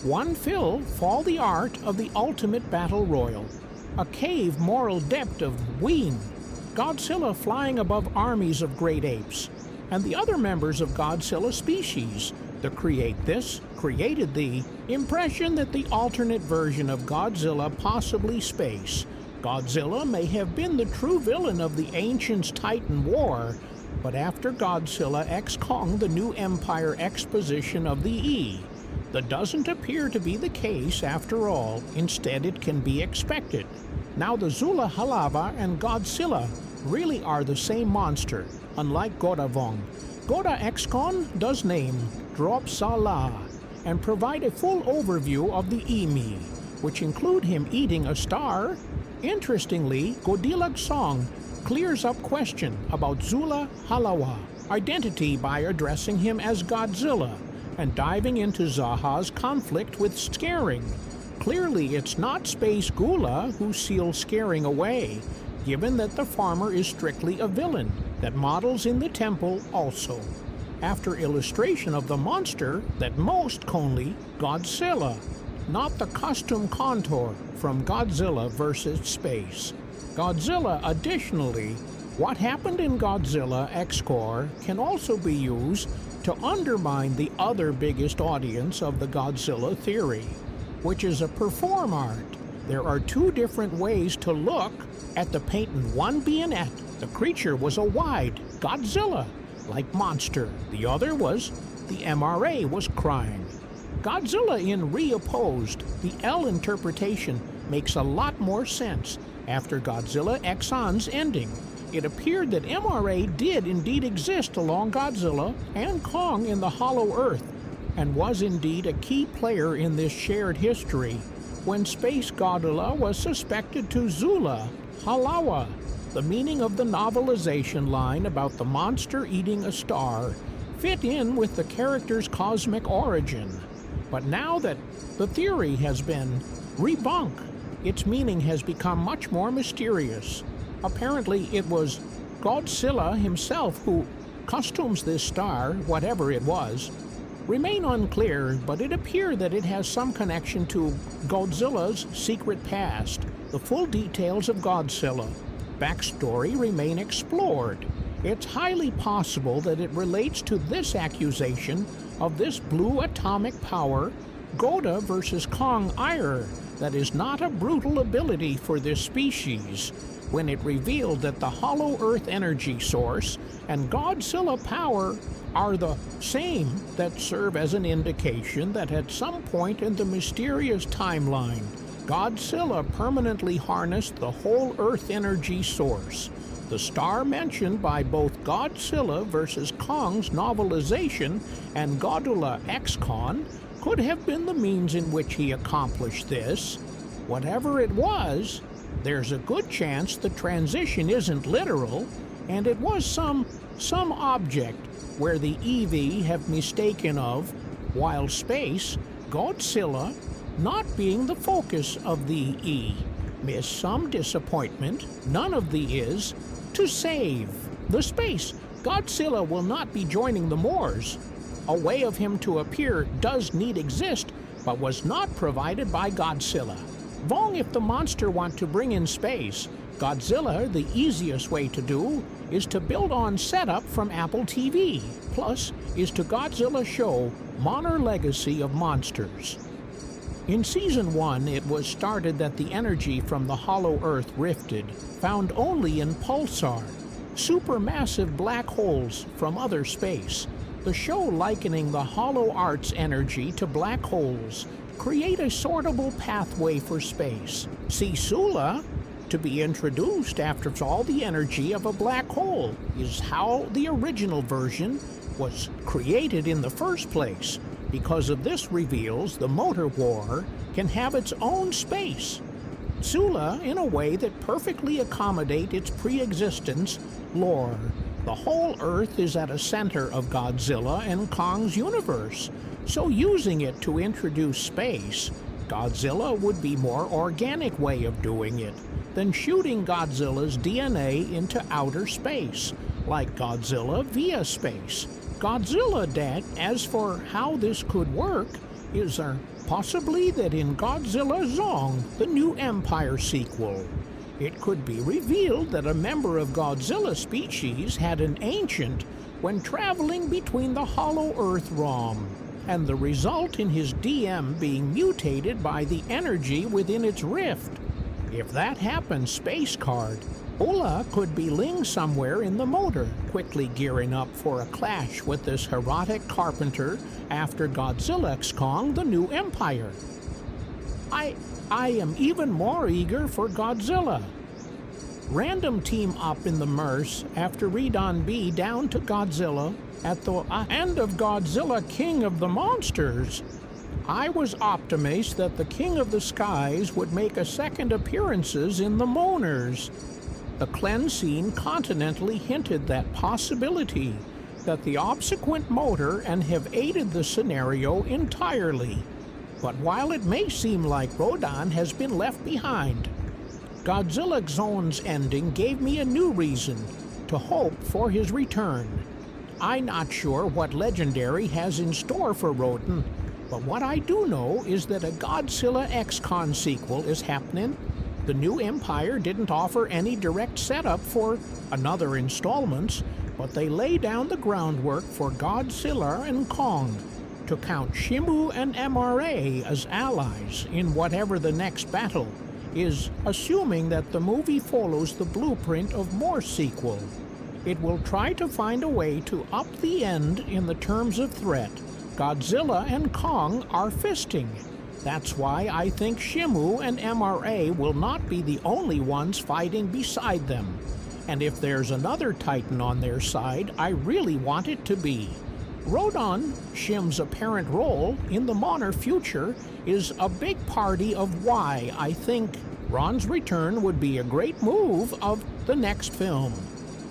One Phil fall the art of the ultimate battle royal, a cave moral depth of Ween, Godzilla flying above armies of great apes, and the other members of Godzilla species. The created the impression that the alternate version of Godzilla, possibly space. Godzilla may have been the true villain of the Ancients' Titan War, but after Godzilla X Kong, the new Empire exposition of the E. That doesn't appear to be the case after all. Instead, it can be expected. Now the Zula Halava and Godzilla really are the same monster, unlike Godavong. Goda X-Con does name Drop Salah and provide a full overview of the Emi, which include him eating a star. Interestingly, Godilag's song clears up question about Zula Halawa identity by addressing him as Godzilla and diving into Zaha's conflict with scaring. Clearly, it's not Space Gula who seals scaring away, given that the farmer is strictly a villain that models in the temple also. After illustration of the monster that most Conley, Godzilla, not the costume contour from Godzilla vs. Space. Godzilla additionally, what happened in Godzilla X-Core can also be used to undermine the other biggest audience of the Godzilla theory, which is a perform art. There are two different ways to look at the painting. One being at the creature was a wide Godzilla, like monster. The other was the MRA was crying. Godzilla in reopposed. The L interpretation makes a lot more sense after Godzilla Exxon's ending. It appeared that MRA did indeed exist along Godzilla and Kong in the Hollow Earth, and was indeed a key player in this shared history when Space Godzilla was suspected to Zula Halawa. The meaning of the novelization line about the monster eating a star fit in with the character's cosmic origin. But now that the theory has been rebunked, its meaning has become much more mysterious. Apparently it was Godzilla himself who costumes this star, whatever it was. Remain unclear, but it appears that it has some connection to Godzilla's secret past. The full details of Godzilla backstory remain explored. It's highly possible that it relates to this accusation of this blue atomic power, Goda versus Kong ire, that is not a brutal ability for this species, when it revealed that the Hollow Earth energy source and Godzilla power are the same, that serve as an indication that at some point in the mysterious timeline, Godzilla permanently harnessed the whole Earth energy source. The star mentioned by both Godzilla vs. Kong's novelization and Godzilla X Con could have been the means in which he accomplished this. Whatever it was, there's a good chance the transition isn't literal, and it was some object where the EV have mistaken of, while space, Godzilla, not being the focus of the E. Miss some disappointment, none of the is, to save the space. Godzilla will not be joining the Moors. A way of him to appear does need exist, but was not provided by Godzilla. Wrong if the monster want to bring in space. Godzilla, the easiest way to do is to build on setup from Apple TV. Plus is to Godzilla show Monster Legacy of Monsters. In Season 1, it was started that the energy from the Hollow Earth rifted, found only in pulsar, supermassive black holes from other space. The show likening the Hollow Art's energy to black holes create a sortable pathway for space. See Sula, to be introduced after all the energy of a black hole, is how the original version was created in the first place. Because of this reveals the motor war can have its own space. Sula in a way that perfectly accommodate its pre-existence lore. The whole Earth is at a center of Godzilla and Kong's universe, so using it to introduce space, Godzilla would be more organic way of doing it than shooting Godzilla's DNA into outer space, like Godzilla via space. Godzilla that, as for how this could work, is possibly that in Godzilla Zong, the new Empire sequel, it could be revealed that a member of Godzilla species had an ancient when traveling between the Hollow Earth realm, and the result in his DM being mutated by the energy within its rift. If that happens, Space Card, Ola could be Ling somewhere in the motor, quickly gearing up for a clash with this heroic carpenter after Godzilla X Kong, the new Empire. I am even more eager for Godzilla. Random team up in the Merce after Redon B down to Godzilla at the end of Godzilla King of the Monsters. I was optimistic that the King of the Skies would make a second appearances in the Moaners. The cleanse scene continentally hinted that possibility, that the obsequent motor and have aided the scenario entirely. But while it may seem like Rodan has been left behind, Godzilla Zone's ending gave me a new reason to hope for his return. I'm not sure what Legendary has in store for Rodan, but what I do know is that a Godzilla X-Con sequel is happening. The new Empire didn't offer any direct setup for another installments, but they lay down the groundwork for Godzilla and Kong to count Shimu and MRA as allies in whatever the next battle. is assuming that the movie follows the blueprint of more sequel. It will try to find a way to up the end in the terms of threat. Godzilla and Kong are fisting. That's why I think Shimu and MRA will not be the only ones fighting beside them. And if there's another Titan on their side, I really want it to be Rodon. Shim's apparent role in the Monster future is a big party of why I think Ron's return would be a great move of the next film.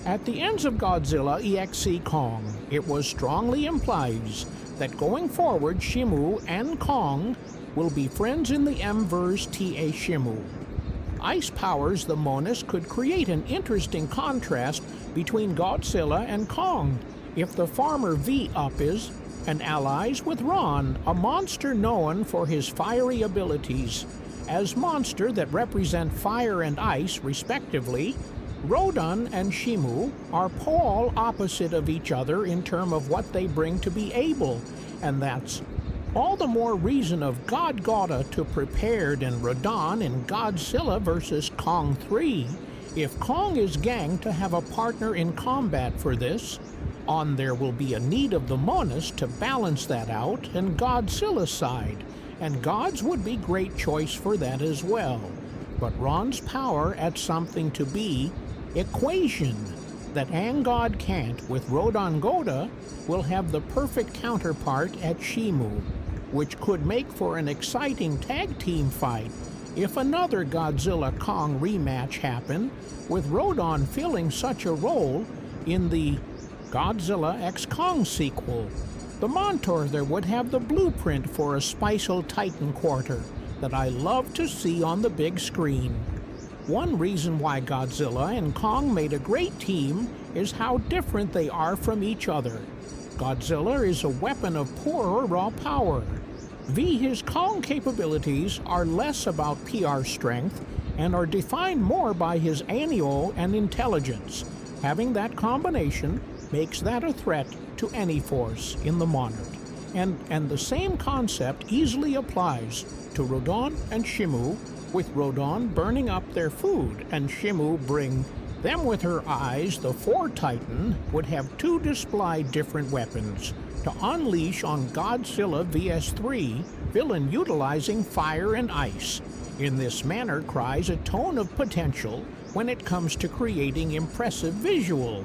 At the ends of Godzilla EXC Kong, it was strongly implies that going forward Shimu and Kong will be friends in the M-verse TA Shimu. Ice powers the Monus could create an interesting contrast between Godzilla and Kong if the farmer V-Up is and allies with Ron, a monster known for his fiery abilities. As monster that represent fire and ice respectively, Rodon and Shimu are pole opposite of each other in terms of what they bring to be able, and that's all the more reason of God Gotta to prepared and Rodon in Godzilla vs. Kong 3. If Kong is gang to have a partner in combat for this, on there will be a need of the Monus to balance that out and Godzilla's side, and God's would be great choice for that as well. But Ron's power at something to be equation that Angod can't with Rodon Goda will have the perfect counterpart at Shimu, which could make for an exciting tag team fight if another Godzilla Kong rematch happened, with Rodon filling such a role in the Godzilla x Kong sequel. The Monster would have the blueprint for a Spicial Titan quarter that I love to see on the big screen. One reason why Godzilla and Kong made a great team is how different they are from each other. Godzilla is a weapon of poorer raw power. His Kong capabilities are less about PR strength and are defined more by his anio and intelligence. Having that combination makes that a threat to any force in the Monster. And the same concept easily applies to Rodon and Shimu, with Rodon burning up their food and Shimu bring them with her eyes. The 4 Titan would have 2 display different weapons to unleash on Godzilla vs. 3 villain utilizing fire and ice. In this manner cries a tone of potential when it comes to creating impressive visual.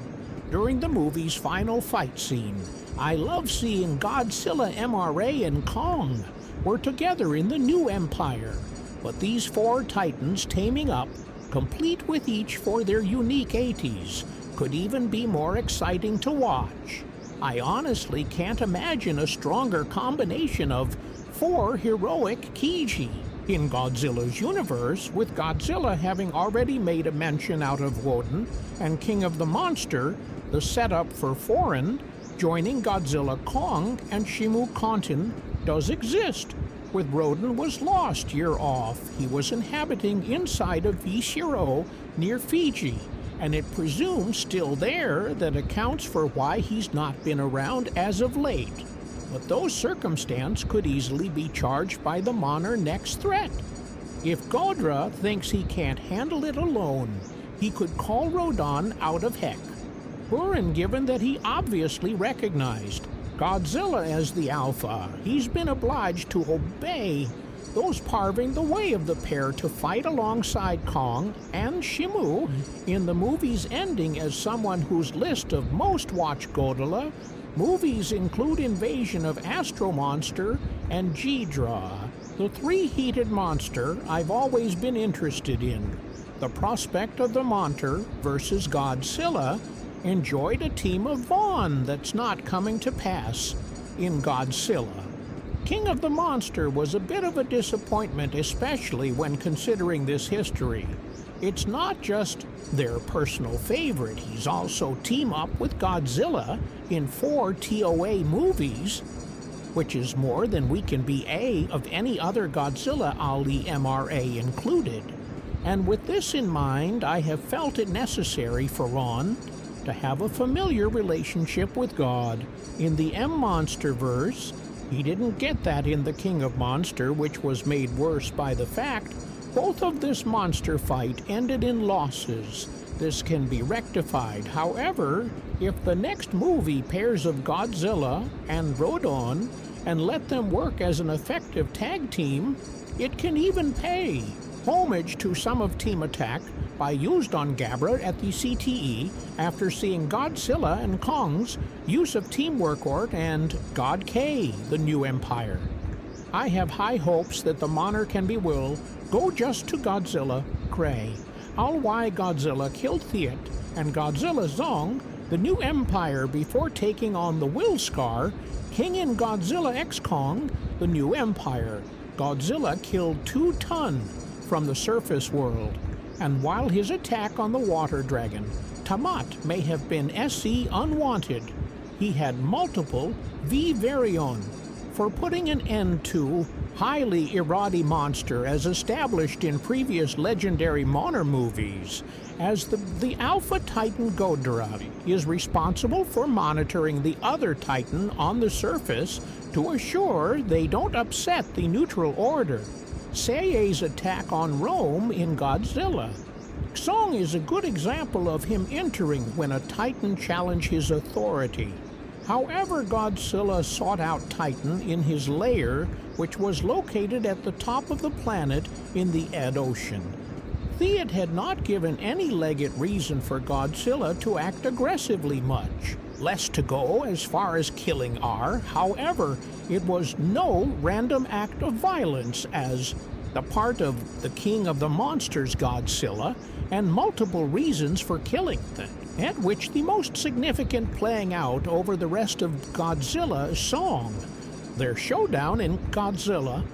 During the movie's final fight scene, I love seeing Godzilla, MRA, and Kong were together in the new empire. But these 4 Titans teaming up, complete with each for their unique 80s, could even be more exciting to watch. I honestly can't imagine a stronger combination of 4 heroic Kiji in Godzilla's universe, with Godzilla having already made a mention out of Woden and King of the Monster, the setup for foreign, joining Godzilla Kong and Shimu Kontin does exist. With Rodon was lost year off, he was inhabiting inside of Vishiro near Fiji, and it presumes still there that accounts for why he's not been around as of late. But those circumstances could easily be charged by the Monster next threat. If Godra thinks he can't handle it alone, he could call Rodon out of heck. Burin, given that he obviously recognized Godzilla as the Alpha, he's been obliged to obey those paving the way of the pair to fight alongside Kong and Shimu in the movie's ending as someone whose list of most watched Godzilla movies include Invasion of Astro Monster and Ghidra, the 3-heated monster I've always been interested in. The prospect of the Monster versus Godzilla enjoyed a team of Vaughn that's not coming to pass in Godzilla. King of the Monster was a bit of a disappointment, especially when considering this history. It's not just their personal favorite, he's also teamed up with Godzilla in 4 TOA movies, which is more than we can be A of any other Godzilla, Ali MRA included. And with this in mind, I have felt it necessary for Ron to have a familiar relationship with God. In the Monsterverse, he didn't get that in the King of Monster, which was made worse by the fact Both of this monster fight ended in losses. This can be rectified. However, if the next movie pairs of Godzilla and Rodon and let them work as an effective tag team, it can even pay. Homage to some of Team Attack by Used on Gabra at the CTE after seeing Godzilla and Kong's use of Teamwork Ort and God K, the New Empire. I have high hopes that the Monarch and be will go just to Godzilla, Gray. All why Godzilla killed Theat and Godzilla Zong, the New Empire before taking on the Will Scar, King in Godzilla X Kong, the New Empire. Godzilla killed 2 ton from the surface world, and while his attack on the water dragon, Tamat may have been SE unwanted, he had multiple V Varion for putting an end to highly Iradi monster as established in previous legendary Monster movies, as the Alpha Titan Ghidorah is responsible for monitoring the other Titan on the surface to assure they don't upset the neutral order. Sei's attack on Rome in Godzilla. Song is a good example of him entering when a Titan challenged his authority. However, Godzilla sought out Titan in his lair, which was located at the top of the planet in the Ed Ocean. Theat had not given any legate reason for Godzilla to act aggressively much, less to go as far as killing R. However, it was no random act of violence as the part of the King of the Monsters Godzilla, and multiple reasons for killing them, at which the most significant playing out over the rest of Godzilla's song. Their showdown in Godzilla.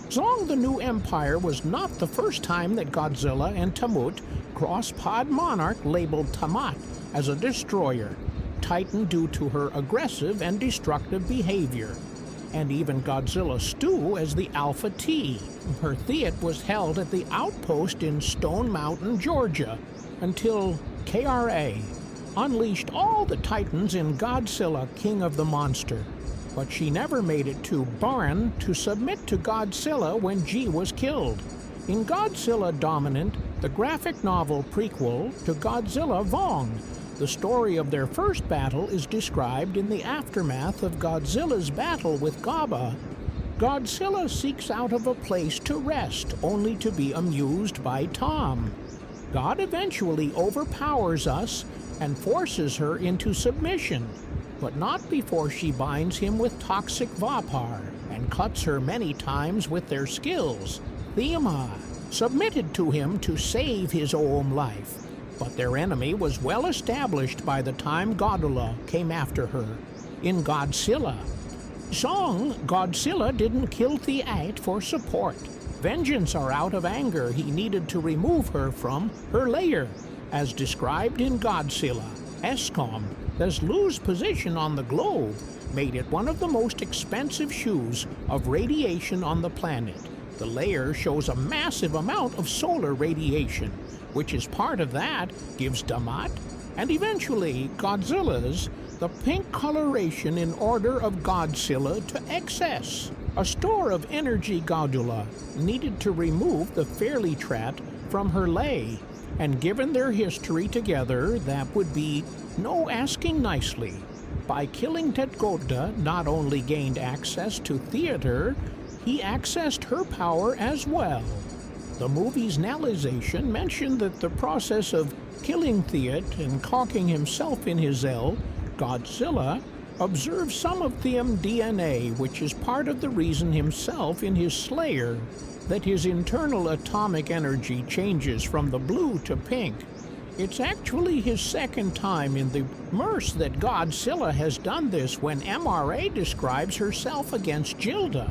Zong the New Empire was not the first time that Godzilla and Tamut cross-pod Monarch labeled Tamat as a destroyer, Titan due to her aggressive and destructive behavior, and even Godzilla Stew as the Alpha T. Her Theat was held at the outpost in Stone Mountain, Georgia, until KRA unleashed all the Titans in Godzilla King of the Monster. But she never made it to Baran to submit to Godzilla when G was killed. In Godzilla Dominant, the graphic novel prequel to Godzilla Vong, the story of their first battle is described in the aftermath of Godzilla's battle with Gaba. Godzilla seeks out of a place to rest, only to be amused by Tom. God eventually overpowers us and forces her into submission, but not before she binds him with toxic Vapar and cuts her many times with their skills. Thema submitted to him to save his own life, but their enemy was well established by the time Godzilla came after her. In Godzilla Song, Godzilla didn't kill Theat for support. Vengeance or out of anger, he needed to remove her from her lair, as described in Godzilla. Escom, this loose position on the globe, made it one of the most expensive shoes of radiation on the planet. The layer shows a massive amount of solar radiation, which is part of that gives Damat, and eventually Godzilla's, the pink coloration in order of Godzilla to excess. A store of energy Godzilla needed to remove the Fairly Trat from her lay, and given their history together, that would be no asking nicely. By killing Tetgota, not only gained access to theater, he accessed her power as well. The movie's Nalization mentioned that the process of killing Theat and caulking himself in his L, Godzilla, observed some of Theum DNA, which is part of the reason himself in his Slayer, that his internal atomic energy changes from the blue to pink. It's actually his second time in the Merce that Godzilla has done this when MRA describes herself against Gilda.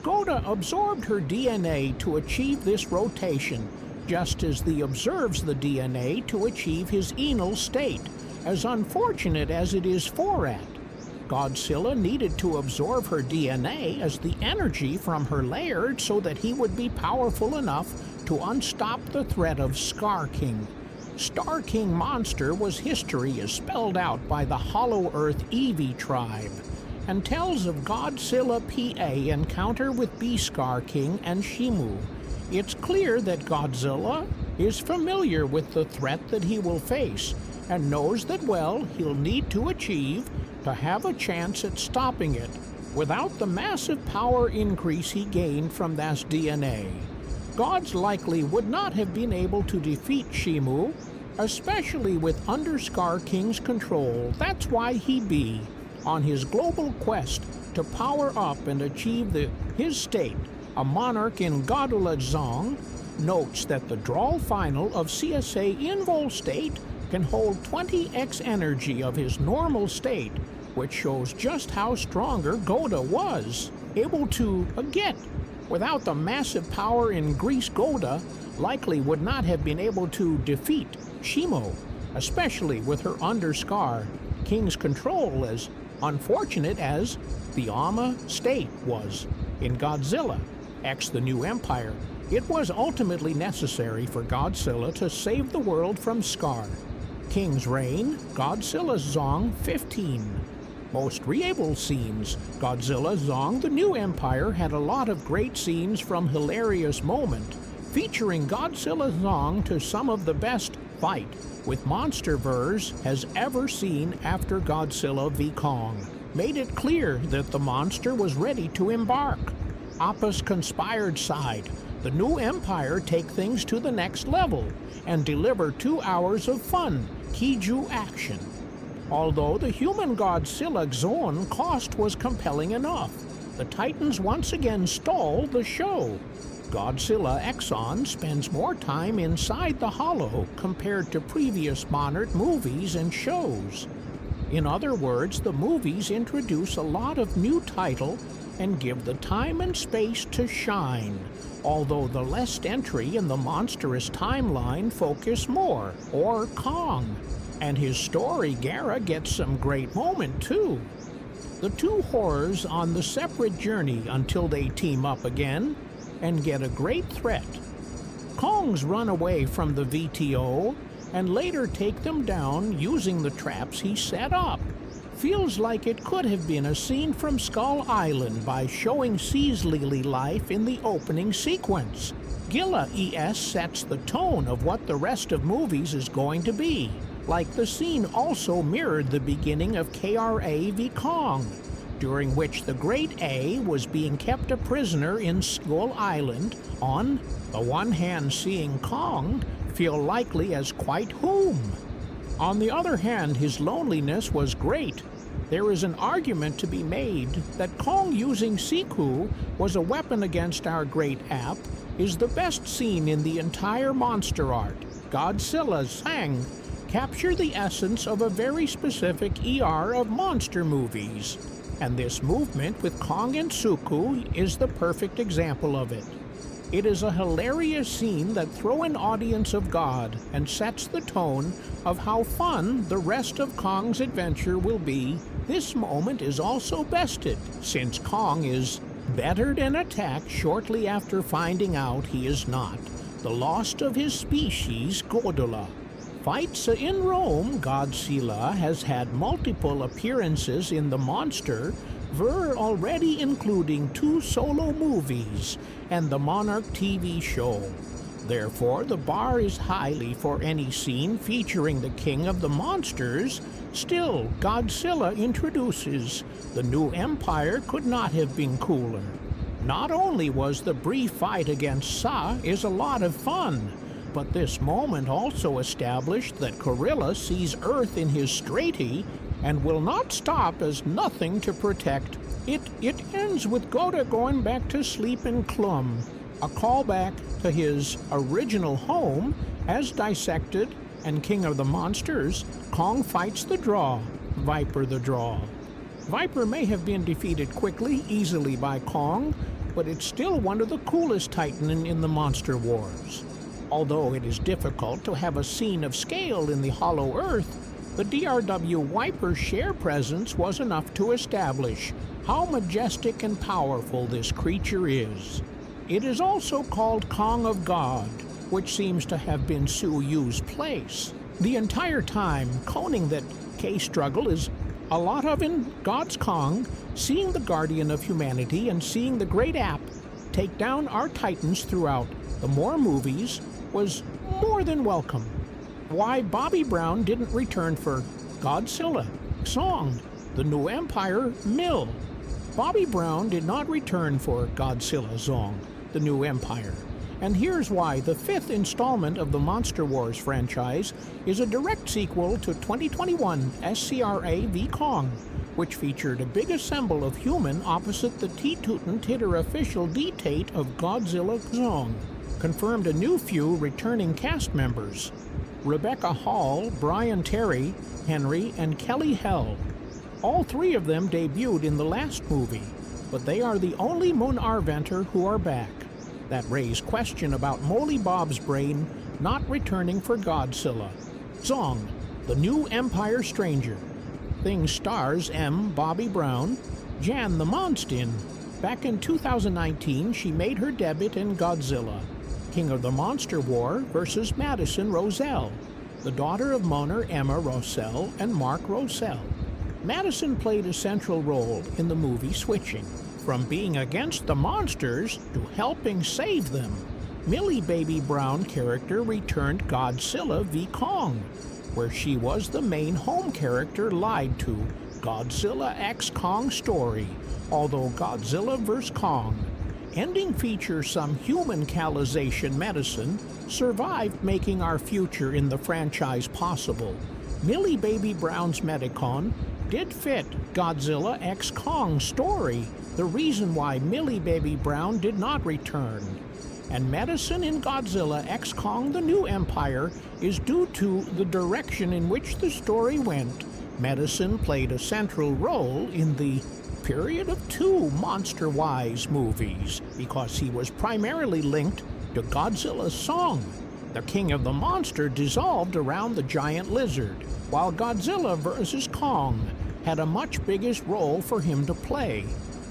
Goda absorbed her DNA to achieve this rotation, just as the observes the DNA to achieve his enal state, as unfortunate as it is for it. Godzilla needed to absorb her DNA as the energy from her lair so that he would be powerful enough to unstop the threat of Scar King. Star King monster was history as spelled out by the Hollow Earth Eevee tribe, and tells of Godzilla PA encounter with Beascar King and Shimu. It's clear that Godzilla is familiar with the threat that he will face and knows that, well, he'll need to achieve to have a chance at stopping it without the massive power increase he gained from that DNA. Gods likely would not have been able to defeat Shimu, especially with Underscar King's control. That's why he be on his global quest to power up and achieve his state. A monarch in Godzilla Zong notes that the draw final of CSA Invol state can hold 20x energy of his normal state, which shows just how stronger Goda was able to get. Without the massive power in Greece, Goda likely would not have been able to defeat Shimo, especially with her Underscar King's control, as unfortunate as the Ama state was in Godzilla X the New Empire. It was ultimately necessary for Godzilla to save the world from Scar. King's Reign, Godzilla Zong 15. Most reable scenes. Godzilla Zong the New Empire had a lot of great scenes from hilarious moment, featuring Godzilla Zong to some of the best fight with Monsterverse has ever seen after Godzilla v Kong. Made it clear that the monster was ready to embark. Appa's conspired side. The New Empire take things to the next level and deliver 2 hours of fun, Kiju action. Although the human Godzilla Zone cost was compelling enough, the Titans once again stole the show. Godzilla Exxon spends more time inside the Hollow compared to previous Monarch movies and shows. In other words, the movies introduce a lot of new title and give the time and space to shine, although the last entry in the monstrous timeline focus more, or Kong. And his story, Gara, gets some great moment too. The two horrors on the separate journey until they team up again and get a great threat. Kong's run away from the VTO and later take them down using the traps he set up. Feels like it could have been a scene from Skull Island by showing Seas Lily life in the opening sequence. Gilla ES sets the tone of what the rest of movies is going to be. Like the scene also mirrored the beginning of KRA v Kong, during which the Great A was being kept a prisoner in Skull Island, on the one hand seeing Kong feel likely as quite whom. On the other hand, his loneliness was great. There is an argument to be made that Kong using Siku was a weapon against our great app is the best scene in the entire monster art. Godzilla's Sang capture the essence of a very specific ER of monster movies, and this movement with Kong and Suku is the perfect example of it. It is a hilarious scene that throws an audience of God and sets the tone of how fun the rest of Kong's adventure will be. This moment is also bested, since Kong is bettered and attacked shortly after finding out he is not the lost of his species, Godzilla. Fights in Rome, Godzilla has had multiple appearances in the monster, already including 2 solo movies and the Monarch TV show. Therefore, the bar is highly for any scene featuring the king of the monsters. Still, Godzilla introduces the new empire could not have been cooler. Not only was the brief fight against Sa is a lot of fun, but this moment also established that Gorilla sees Earth in his straity and will not stop as nothing to protect. It ends with Goda going back to sleep in Klum, a callback to his original home as dissected and King of the Monsters. Kong fights the Draw, Viper the Draw. Viper may have been defeated quickly, easily by Kong, but it's still one of the coolest Titan in the Monster Wars. Although it is difficult to have a scene of scale in the Hollow Earth, the DRW Viper's sheer presence was enough to establish how majestic and powerful this creature is. It is also called Kong of God, which seems to have been Su Yu's place. The entire time, coning that K-Struggle is a lot of in God's Kong, seeing the guardian of humanity and seeing the great app take down our titans throughout the more movies was more than welcome. Why Bobby Brown didn't return for Godzilla, Song, The New Empire, Mill. Bobby Brown did not return for Godzilla, Zong, The New Empire. And here's why. The 5th installment of the Monster Wars franchise is a direct sequel to 2021 SCRA v Kong, which featured a big assemble of human opposite the Titutin-Titter official date of Godzilla Zong. Confirmed a new few returning cast members: Rebecca Hall, Brian Terry, Henry, and Kelly Hell. All 3 of them debuted in the last movie, but they are the only Moon Arventer who are back. That raised question about Molly Bob's brain not returning for Godzilla. Zong, The New Empire Stranger. Thing stars M. Bobby Brown, Jan the Monstin. Back in 2019, she made her debut in Godzilla, King of the Monster War versus Madison Rosell, the daughter of Moner Emma Rosell and Mark Rosell. Madison played a central role in the movie, switching from being against the monsters to helping save them. Millie Baby Brown character returned Godzilla v Kong, where she was the main home character lied to Godzilla x Kong story, although Godzilla vs. Kong ending features some human calization medicine survived, making our future in the franchise possible. Millie Baby Brown's Medicon did fit Godzilla x Kong story, the reason why Millie Baby Brown did not return. And medicine in Godzilla x Kong The New Empire is due to the direction in which the story went. Medicine played a central role in the period of 2 Monster-wise movies because he was primarily linked to Godzilla's song. The King of the Monster dissolved around the giant lizard, while Godzilla vs. Kong had a much biggest role for him to play.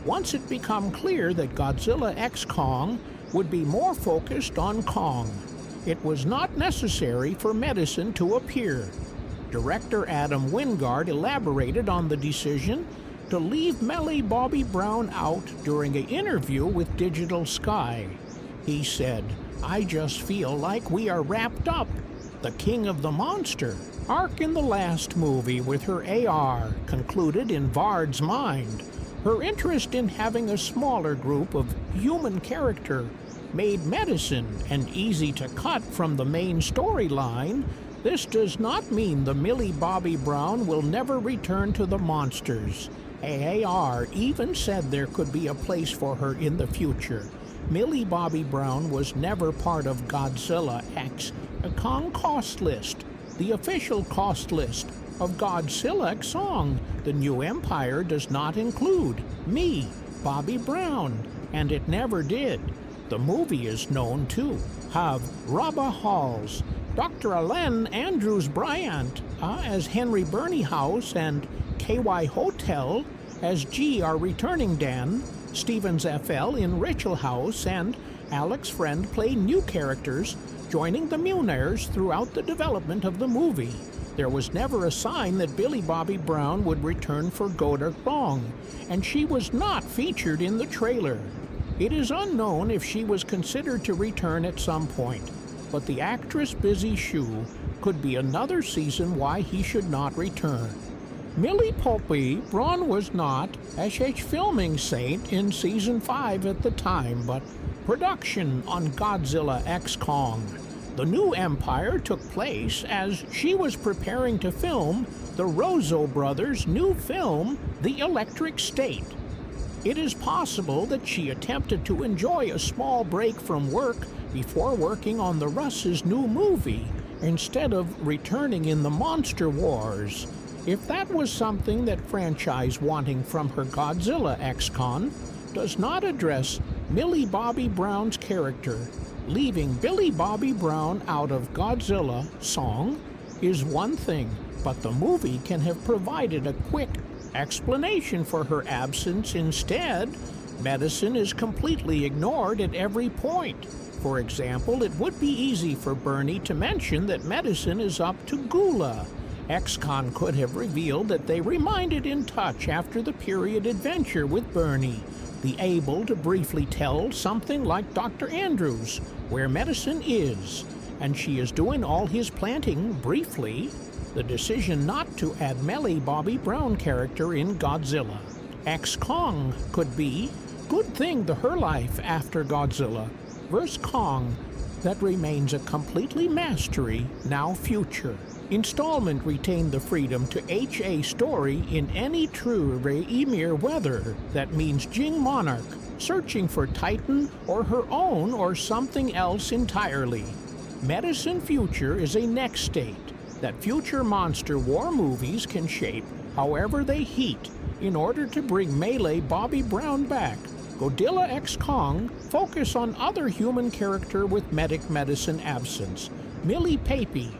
Once it became clear that Godzilla x Kong would be more focused on Kong, it was not necessary for medicine to appear. Director Adam Wingard elaborated on the decision to leave Millie Bobby Brown out during an interview with Digital Sky. He said, "I just feel like we are wrapped up. The King of the Monster arc in the last movie with her AR concluded in Vard's mind. Her interest in having a smaller group of human character made medicine and easy to cut from the main storyline. This does not mean the Millie Bobby Brown will never return to the monsters. AAR even said there could be a place for her in the future. Millie Bobby Brown was never part of Godzilla X Kong cost list, the official cost list of Godzilla X Song. The New Empire does not include me, Bobby Brown, and it never did. The movie is known to have Rabba Halls, Dr. Alain Andrews Bryant as Henry Burneyhouse, and KY Hottle as G are returning Dan, Stevens FL in Rachel House, and Alex Friend play new characters, joining the Muners throughout the development of the movie. There was never a sign that Billy Bobby Brown would return for Godard Long, and she was not featured in the trailer. It is unknown if she was considered to return at some point, but the actress Busy Shu could be another season why he should not return. Millie Poppy Braun was not SH filming saint in season 5 at the time, but production on Godzilla X Kong. The New Empire took place as she was preparing to film the Rosso brothers' new film, The Electric State. It is possible that she attempted to enjoy a small break from work before working on the Russes' new movie, instead of returning in the Monster Wars. If that was something that franchise wanting from her Godzilla X-Con does not address Millie Bobby Brown's character, leaving Billy Bobby Brown out of Godzilla song is one thing, but the movie can have provided a quick explanation for her absence instead. Medicine is completely ignored at every point. For example, it would be easy for Bernie to mention that medicine is up to Gula. X-Con could have revealed that they reminded in touch after the period adventure with Bernie, the able to briefly tell something like Dr. Andrews where medicine is, and she is doing all his planting briefly, the decision not to add Millie Bobby Brown character in Godzilla. X Kong could be good thing the her life after Godzilla vs. Kong that remains a completely mastery now future. Installment retained the freedom to HA story in any true Emir weather that means Jing Monarch searching for Titan or her own or something else entirely. Medicine Future is a next state that future monster war movies can shape however they heat in order to bring Melee Bobby Brown back. Godzilla X Kong focus on other human character with medic medicine absence. Millie Papy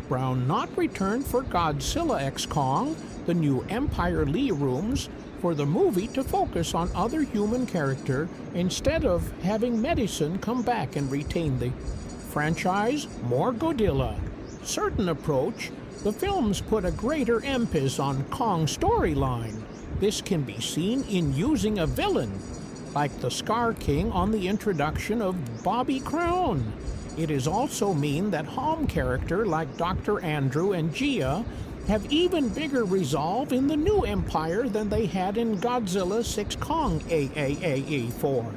Brown not returned for Godzilla X Kong, the new Empire Lee rooms, for the movie to focus on other human character instead of having medicine come back and retain the franchise. More Godzilla. Certain approach, the films put a greater emphasis on Kong's storyline. This can be seen in using a villain, like the Scar King on the introduction of Bobby Crown. It is also mean that home character like Dr. Andrew and Gia have even bigger resolve in the new Empire than they had in Godzilla 6 Kong AAAE 4.